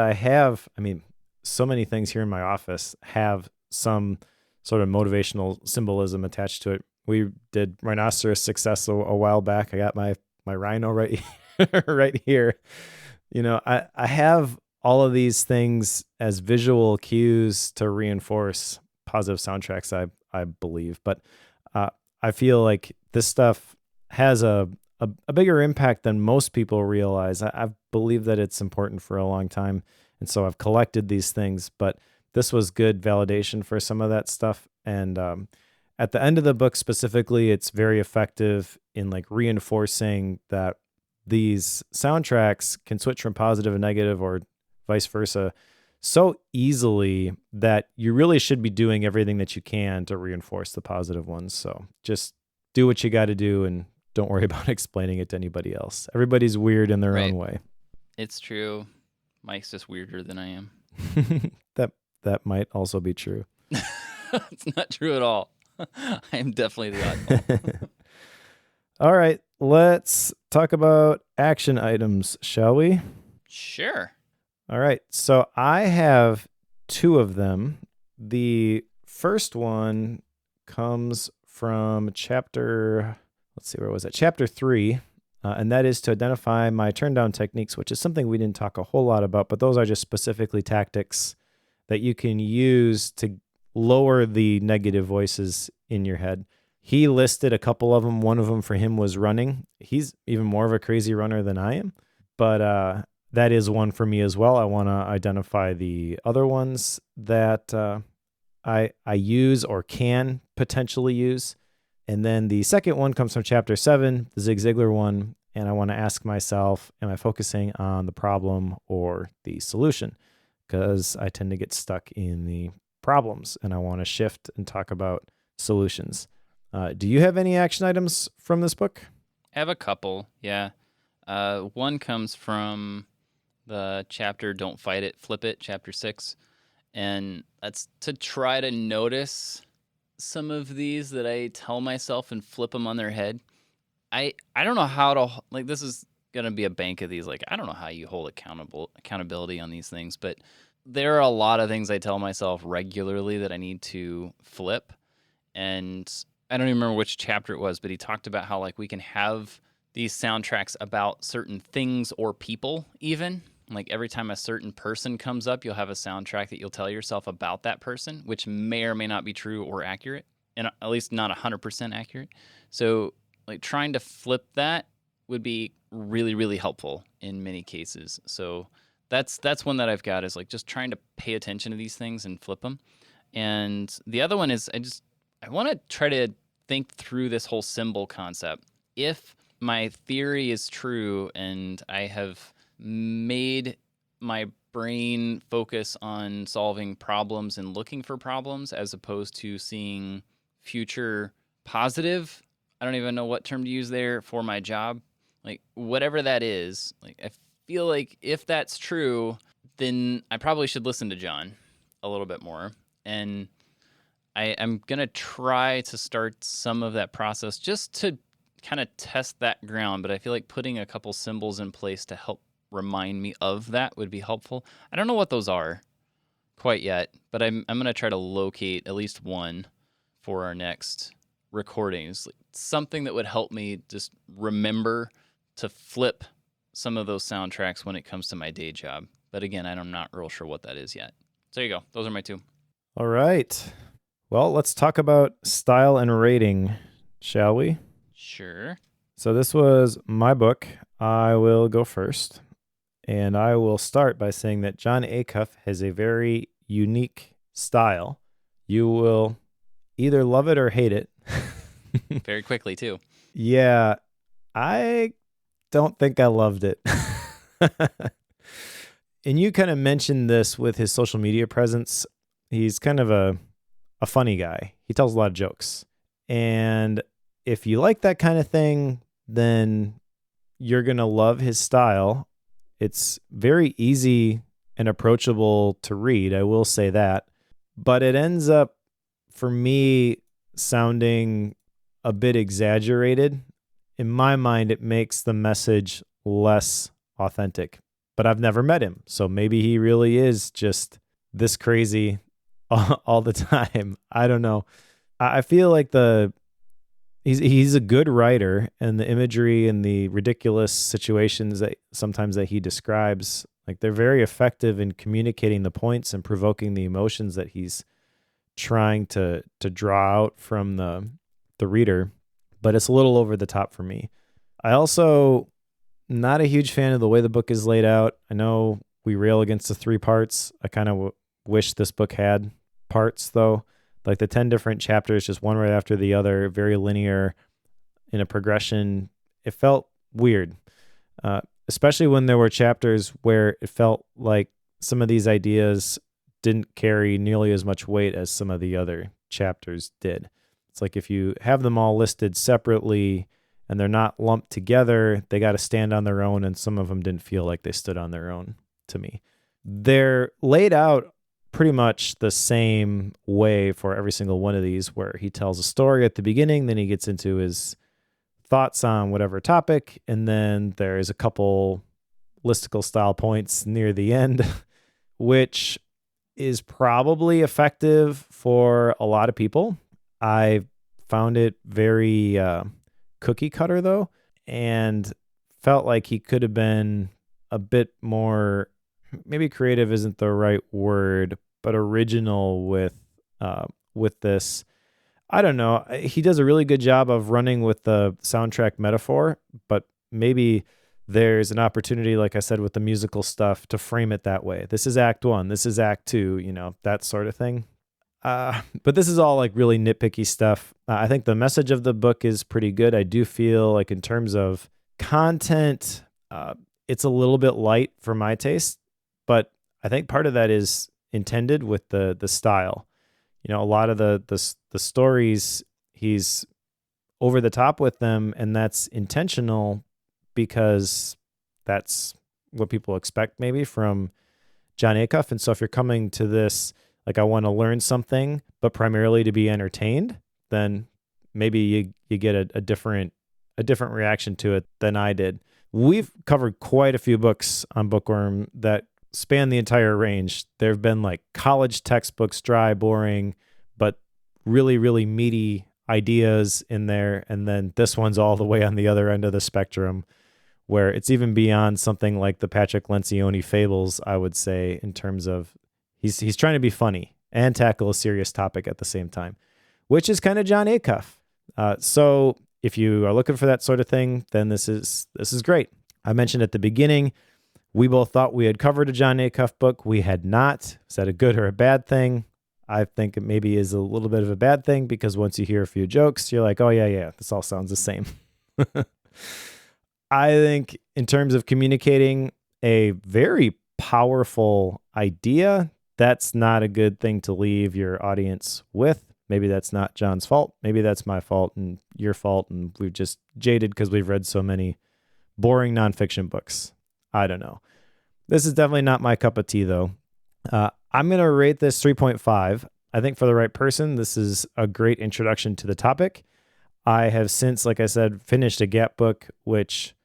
Speaker 1: So many things here in my office have some sort of motivational symbolism attached to it. We did rhinoceros success a while back. I got my rhino right right here. I have all of these things as visual cues to reinforce positive soundtracks, I believe. But I feel like this stuff has a bigger impact than most people realize. I've believed that it's important for a long time. And so I've collected these things, but this was good validation for some of that stuff. And at the end of the book specifically, it's very effective in like reinforcing that these soundtracks can switch from positive to negative or vice versa so easily that you really should be doing everything that you can to reinforce the positive ones. So just do what you got to do and don't worry about explaining it to anybody else. Everybody's weird in their own way.
Speaker 2: It's true. Mike's just weirder than I am.
Speaker 1: That might also be true.
Speaker 2: It's not true at all. I am definitely the oddball.
Speaker 1: All right, let's talk about action items, shall we?
Speaker 2: Sure.
Speaker 1: All right. So I have two of them. The first one comes from let's see, where was it? Chapter 3. And that is to identify my turn down techniques, which is something we didn't talk a whole lot about, but those are just specifically tactics that you can use to lower the negative voices in your head. He listed a couple of them. One of them for him was running. He's even more of a crazy runner than I am, but that is one for me as well. I want to identify the other ones that I use or can potentially use. And then the second one comes from chapter 7, the Zig Ziglar one. And I want to ask myself, am I focusing on the problem or the solution? Because I tend to get stuck in the problems and I want to shift and talk about solutions. Do you have any action items from this book?
Speaker 2: I have a couple, yeah. One comes from the chapter Don't Fight It, Flip It, chapter 6. And that's to try to notice some of these that I tell myself and flip them on their head. I don't know how to, like, this is going to be a bank of these. Like, I don't know how you hold accountability on these things, but there are a lot of things I tell myself regularly that I need to flip. And I don't even remember which chapter it was, but he talked about how, like, we can have these soundtracks about certain things or people even. Like, every time a certain person comes up, you'll have a soundtrack that you'll tell yourself about that person, which may or may not be true or accurate, and at least not 100% accurate. So, like, trying to flip that would be really, really helpful in many cases. So that's one that I've got, is like just trying to pay attention to these things and flip them. And the other one is I want to try to think through this whole symbol concept. If my theory is true and I have made my brain focus on solving problems and looking for problems as opposed to seeing future positive, I don't even know what term to use there, for my job, like whatever that is, like I feel like if that's true, then I probably should listen to Jon a little bit more. And I'm going to try to start some of that process just to kind of test that ground. But I feel like putting a couple symbols in place to help remind me of that would be helpful. I don't know what those are quite yet, but I'm going to try to locate at least one for our next recordings. Like something that would help me just remember to flip some of those soundtracks when it comes to my day job. But again, I'm not real sure what that is yet. So there you go. Those are my two.
Speaker 1: All right. Well, let's talk about style and rating, shall we?
Speaker 2: Sure.
Speaker 1: So this was my book. I will go first. And I will start by saying that Jon Acuff has a very unique style. You will either love it or hate it.
Speaker 2: Very quickly, too.
Speaker 1: Yeah, I don't think I loved it. And you kind of mentioned this with his social media presence. He's kind of a funny guy. He tells a lot of jokes. And if you like that kind of thing, then you're going to love his style. It's very easy and approachable to read, I will say that. But it ends up, for me, sounding a bit exaggerated. In my mind, it makes the message less authentic. But I've never met him, so maybe he really is just this crazy all the time. I don't know. I feel like he's a good writer, and the imagery and the ridiculous situations that sometimes that he describes, like they're very effective in communicating the points and provoking the emotions that he's trying to draw out from the reader. But it's a little over the top for me. I also not a huge fan of the way the book is laid out. I know we rail against the 3 parts. I kind of wish this book had parts, though. Like the 10 different chapters, just one right after the other, very linear in a progression. It felt weird, especially when there were chapters where it felt like some of these ideas didn't carry nearly as much weight as some of the other chapters did. It's like if you have them all listed separately and they're not lumped together, they got to stand on their own, and some of them didn't feel like they stood on their own to me. They're laid out pretty much the same way for every single one of these, where he tells a story at the beginning, then he gets into his thoughts on whatever topic, and then there's a couple listicle style points near the end, which is probably effective for a lot of people. I found it very cookie cutter though, and felt like he could have been a bit more, maybe creative isn't the right word, but original with this. I don't know. He does a really good job of running with the soundtrack metaphor, but maybe there's an opportunity, like I said, with the musical stuff to frame it that way. This is act one, this is act two, that sort of thing. But this is all like really nitpicky stuff. I think the message of the book is pretty good. I do feel like in terms of content, it's a little bit light for my taste, but I think part of that is intended with the style. A lot of the stories, he's over the top with them, and that's intentional because that's what people expect maybe from Jon Acuff. And so if you're coming to this, like I want to learn something, but primarily to be entertained, then maybe you get a different reaction to it than I did. We've covered quite a few books on Bookworm that span the entire range. There have been like college textbooks, dry, boring, but really, really meaty ideas in there. And then this one's all the way on the other end of the spectrum, where it's even beyond something like the Patrick Lencioni fables, I would say, in terms of he's trying to be funny and tackle a serious topic at the same time, which is kind of Jon Acuff. So if you are looking for that sort of thing, then this is great. I mentioned at the beginning, we both thought we had covered a Jon Acuff book. We had not. Is that a good or a bad thing? I think it maybe is a little bit of a bad thing, because once you hear a few jokes, you're like, oh yeah, this all sounds the same. I think in terms of communicating a very powerful idea, that's not a good thing to leave your audience with. Maybe that's not John's fault. Maybe that's my fault and your fault, and we've just jaded because we've read so many boring nonfiction books. I don't know. This is definitely not my cup of tea, though. I'm going to rate this 3.5. I think for the right person, this is a great introduction to the topic. I have since, like I said, finished a Gap book, which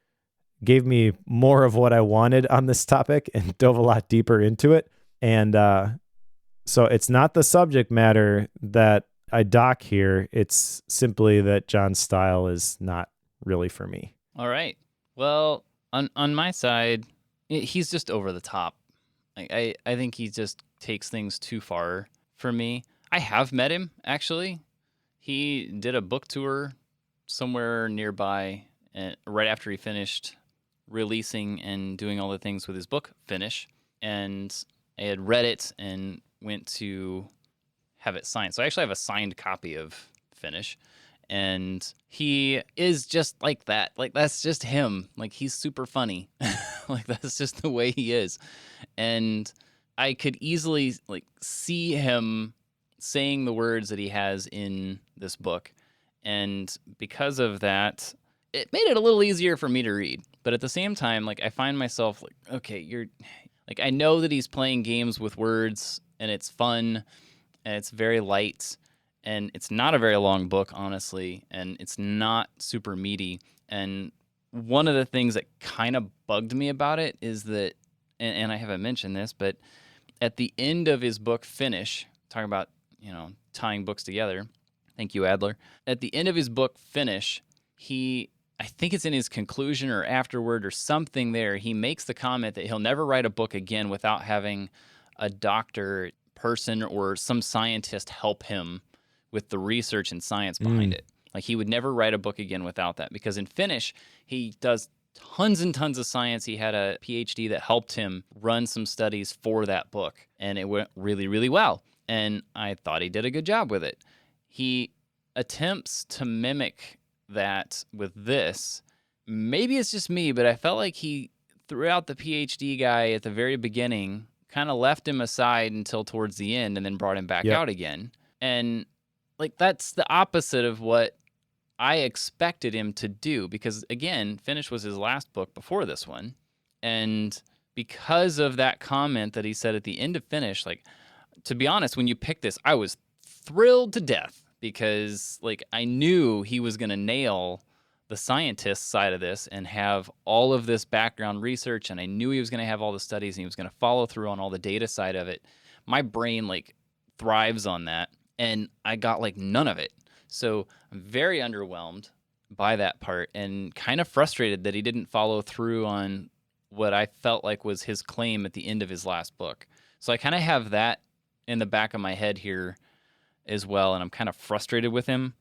Speaker 1: gave me more of what I wanted on this topic and dove a lot deeper into it. And so it's not the subject matter that I dock here. It's simply that John's style is not really for me.
Speaker 2: All right. Well, on my side, he's just over the top. I think he just takes things too far for me. I have met him, actually. He did a book tour somewhere nearby, and right after he finished releasing and doing all the things with his book, Finish. And I had read it and went to have it signed. So I actually have a signed copy of Finish. And he is just like that. Like, that's just him. Like, he's super funny. Like, that's just the way he is. And I could easily, like, see him saying the words that he has in this book. And because of that, it made it a little easier for me to read. But at the same time, like, I find myself like, okay, I know that he's playing games with words, and it's fun, and it's very light. And it's not a very long book, honestly, and it's not super meaty. And one of the things that kind of bugged me about it is that, and I haven't mentioned this, but at the end of his book, Finish, talking about, tying books together, thank you, Adler. At the end of his book, Finish, I think it's in his conclusion or afterward or something there, he makes the comment that he'll never write a book again without having a doctor person or some scientist help him with the research and science behind it. Like, he would never write a book again without that, because in Finish, he does tons and tons of science. He had a PhD that helped him run some studies for that book, and it went really, really well. And I thought he did a good job with it. He attempts to mimic that with this. Maybe it's just me, but I felt like he threw out the PhD guy at the very beginning, kind of left him aside until towards the end, and then brought him back out again. And like, that's the opposite of what I expected him to do, because again, Finish was his last book before this one. And because of that comment that he said at the end of Finish, like, to be honest, when you picked this, I was thrilled to death, because like, I knew he was going to nail the scientist side of this and have all of this background research, and I knew he was going to have all the studies and he was going to follow through on all the data side of it, my brain like thrives on that, and I got like none of it. So I'm very underwhelmed by that part and kind of frustrated that he didn't follow through on what I felt like was his claim at the end of his last book. So I kind of have that in the back of my head here as well, and I'm kind of frustrated with him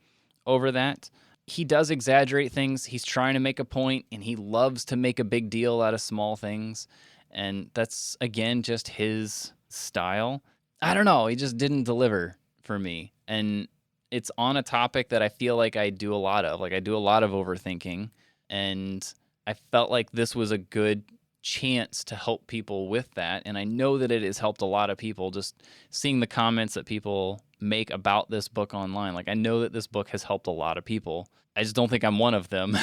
Speaker 2: over that. He does exaggerate things. He's trying to make a point, and he loves to make a big deal out of small things. And that's, again, just his style. I don't know. He just didn't deliver for me. And it's on a topic that I feel like I do a lot of. Like, I do a lot of overthinking. And I felt like this was a good chance to help people with that. And I know that it has helped a lot of people, just seeing the comments that people make about this book online. Like, I know that this book has helped a lot of people. I just don't think I'm one of them.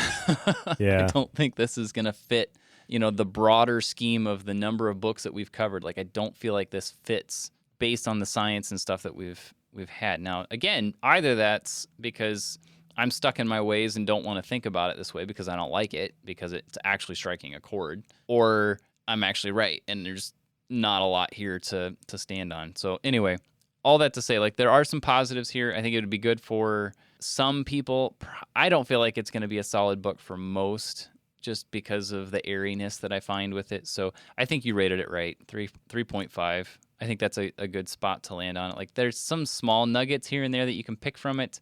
Speaker 1: Yeah.
Speaker 2: I don't think this is going to fit, the broader scheme of the number of books that we've covered. Like, I don't feel like this fits based on the science and stuff that we've had. Now, again, either that's because I'm stuck in my ways and don't want to think about it this way because I don't like it, because it's actually striking a chord, or I'm actually right and there's not a lot here to stand on. So anyway, all that to say, like, there are some positives here. I think it would be good for some people. I don't feel like it's going to be a solid book for most, just because of the airiness that I find with it. So I think you rated it right, 3.5. I think that's a good spot to land on it. Like, there's some small nuggets here and there that you can pick from it.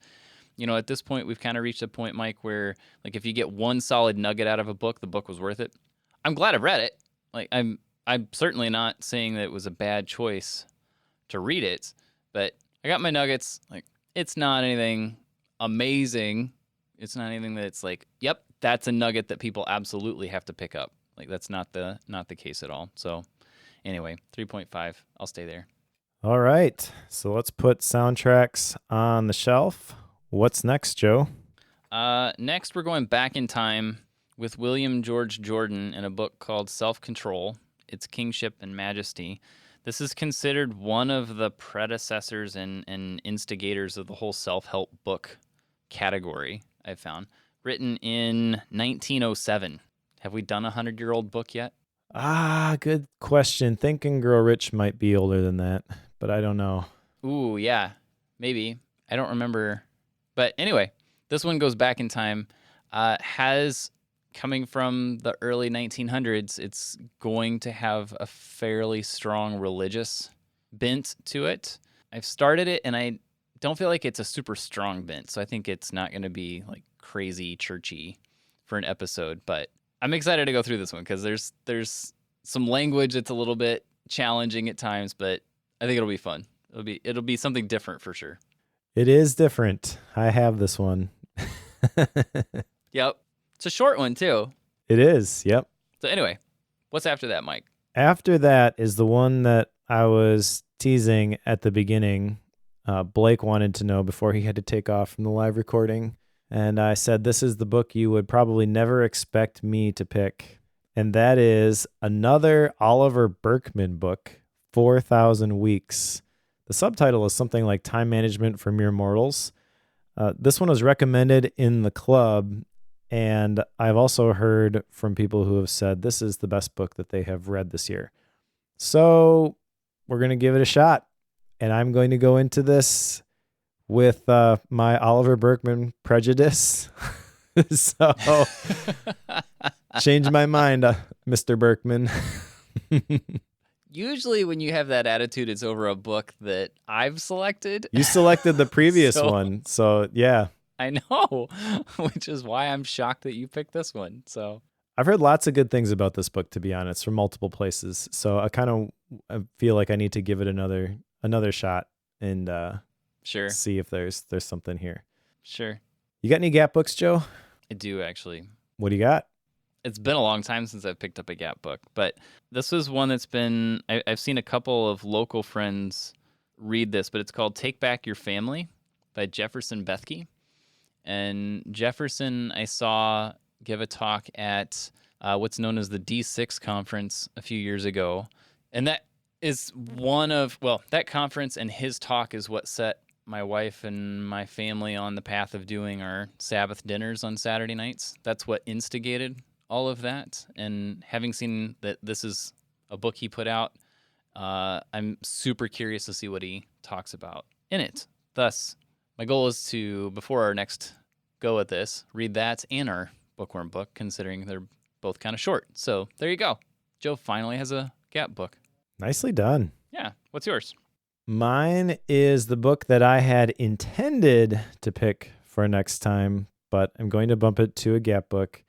Speaker 2: At this point, we've kind of reached a point, Mike, where, like, if you get one solid nugget out of a book, the book was worth it. I'm glad I read it. Like, I'm certainly not saying that it was a bad choice to read it, but I got my nuggets. Like, it's not anything amazing. It's not anything that's like, yep, that's a nugget that people absolutely have to pick up. Like, that's not the case at all. So anyway, 3.5. I'll stay there.
Speaker 1: All right. So let's put soundtracks on the shelf. What's next, Joe?
Speaker 2: Next, we're going back in time with William George Jordan in a book called Self-Control. It's Kingship and Majesty. This is considered one of the predecessors and instigators of the whole self-help book category, I've found. Written in 1907. Have we done a 100-year-old book yet?
Speaker 1: Good question. Think and Grow Rich might be older than that, but I don't know.
Speaker 2: Ooh, yeah, maybe. I don't remember. But anyway, this one goes back in time. Has, coming from the early 1900s, it's going to have a fairly strong religious bent to it. I've started it, and I don't feel like it's a super strong bent, so I think it's not going to be like crazy churchy for an episode. But I'm excited to go through this one because there's some language that's a little bit challenging at times, but I think it'll be fun. It'll be something different for sure.
Speaker 1: It is different. I have this one.
Speaker 2: Yep. It's a short one too.
Speaker 1: It is. Yep.
Speaker 2: So anyway, what's after that, Mike?
Speaker 1: After that is the one that I was teasing at the beginning. Blake wanted to know before he had to take off from the live recording. And I said, this is the book you would probably never expect me to pick. And that is another Oliver Burkeman book, 4,000 Weeks. The subtitle is something like Time Management for Mere Mortals. This one was recommended in the club, and I've also heard from people who have said this is the best book that they have read this year. So we're going to give it a shot, and I'm going to go into this with my Oliver Burkeman prejudice. So change my mind, Mr. Burkeman.
Speaker 2: Usually when you have that attitude, it's over a book that I've selected.
Speaker 1: You selected the previous one, so yeah.
Speaker 2: I know, which is why I'm shocked that you picked this one. So
Speaker 1: I've heard lots of good things about this book, to be honest, from multiple places. So I feel like I need to give it another shot and
Speaker 2: sure,
Speaker 1: see if there's something here.
Speaker 2: Sure.
Speaker 1: You got any Gap books, Joe?
Speaker 2: I do, actually.
Speaker 1: What do you got?
Speaker 2: It's been a long time since I've picked up a Gap book, but this is one that's been, I've seen a couple of local friends read this, but it's called Take Back Your Family by Jefferson Bethke. And Jefferson, I saw give a talk at what's known as the D6 conference a few years ago. And that is that conference and his talk is what set my wife and my family on the path of doing our Sabbath dinners on Saturday nights. That's what instigated all of that. And having seen that this is a book he put out, I'm super curious to see what he talks about in it. Thus, my goal is to, before our next go at this, read that and our bookworm book, considering they're both kind of short. So there you go. Joe finally has a Gap book.
Speaker 1: Nicely done.
Speaker 2: Yeah. What's yours?
Speaker 1: Mine is the book that I had intended to pick for next time, but I'm going to bump it to a Gap book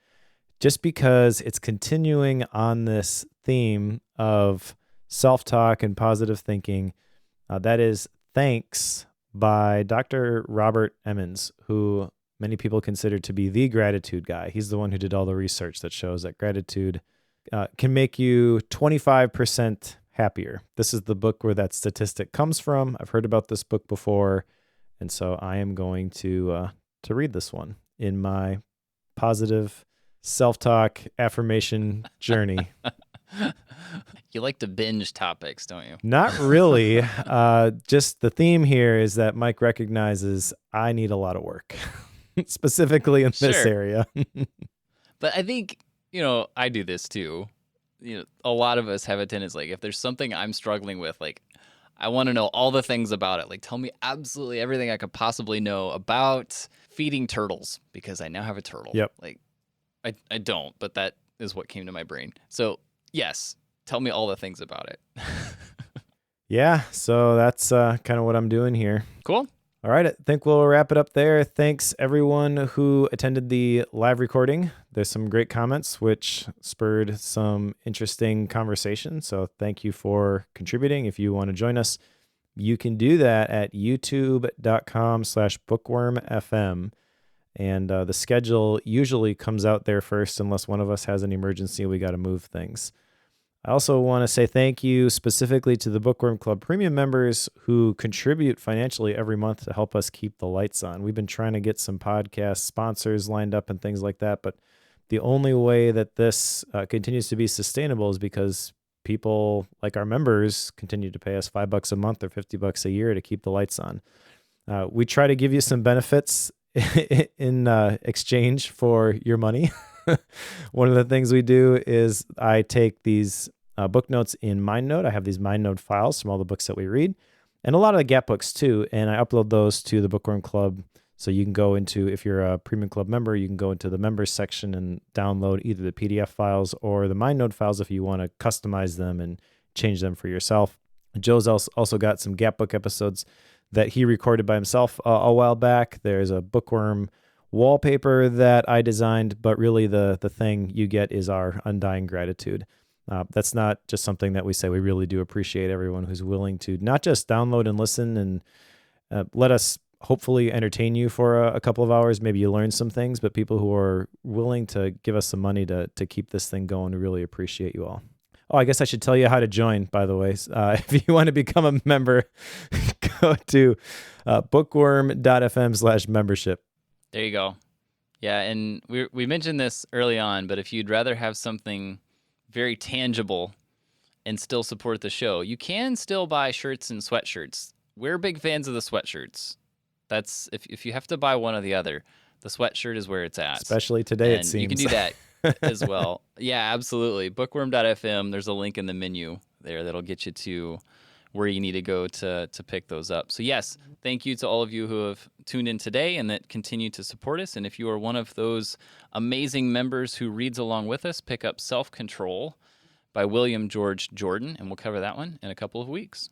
Speaker 1: just because it's continuing on this theme of self-talk and positive thinking. That is Thanks by Dr. Robert Emmons, who many people consider to be the gratitude guy. He's the one who did all the research that shows that gratitude can make you 25% happier. This is the book where that statistic comes from. I've heard about this book before, and so I am going to read this one in my positive self-talk affirmation journey.
Speaker 2: You like to binge topics, don't you?
Speaker 1: Not really. Just the theme here is that Mike recognizes I need a lot of work, specifically in this
Speaker 2: Sure.
Speaker 1: area.
Speaker 2: But I think, I do this too. A lot of us have a tendency, like, if there's something I'm struggling with, like, I want to know all the things about it. Like, tell me absolutely everything I could possibly know about feeding turtles, because I now have a turtle.
Speaker 1: Yep.
Speaker 2: Like, I don't, but that is what came to my brain. So, yes, tell me all the things about it.
Speaker 1: Yeah, so that's kind of what I'm doing here.
Speaker 2: Cool.
Speaker 1: All right, I think we'll wrap it up there. Thanks, everyone who attended the live recording. There's some great comments, which spurred some interesting conversation. So thank you for contributing. If you want to join us, you can do that at youtube.com/bookwormfm. And the schedule usually comes out there first, unless one of us has an emergency. We got to move things. I also want to say thank you specifically to the Bookworm Club Premium members who contribute financially every month to help us keep the lights on. We've been trying to get some podcast sponsors lined up and things like that, but the only way that this continues to be sustainable is because people like our members continue to pay us $5 a month or $50 a year to keep the lights on. We try to give you some benefits in exchange for your money. One of the things we do is I take these book notes in MindNote. I have these MindNote files from all the books that we read, and a lot of the Gap books too, and I upload those to the Bookworm Club. So you can go into, if you're a Premium Club member, you can go into the members section and download either the PDF files or the MindNote files if you want to customize them and change them for yourself. Joe's also got some Gap book episodes that he recorded by himself a while back. There's a Bookworm wallpaper that I designed, but really the thing you get is our undying gratitude. That's not just something that we say. We really do appreciate everyone who's willing to not just download and listen and let us hopefully entertain you for a couple of hours. Maybe you learn some things, but people who are willing to give us some money to keep this thing going, we really appreciate you all. Oh, I guess I should tell you how to join, by the way. If you want to become a member, go to bookworm.fm/membership.
Speaker 2: There you go. Yeah, and we mentioned this early on, but if you'd rather have something very tangible and still support the show, you can still buy shirts and sweatshirts. We're big fans of the sweatshirts. That's if you have to buy one or the other, the sweatshirt is where it's at.
Speaker 1: Especially today,
Speaker 2: and
Speaker 1: it seems.
Speaker 2: You can do that as well. Yeah, absolutely. Bookworm.fm, there's a link in the menu there that'll get you to where you need to go to pick those up. So yes, thank you to all of you who have tuned in today and that continue to support us. And if you are one of those amazing members who reads along with us, pick up Self-Control by William George Jordan, and we'll cover that one in a couple of weeks.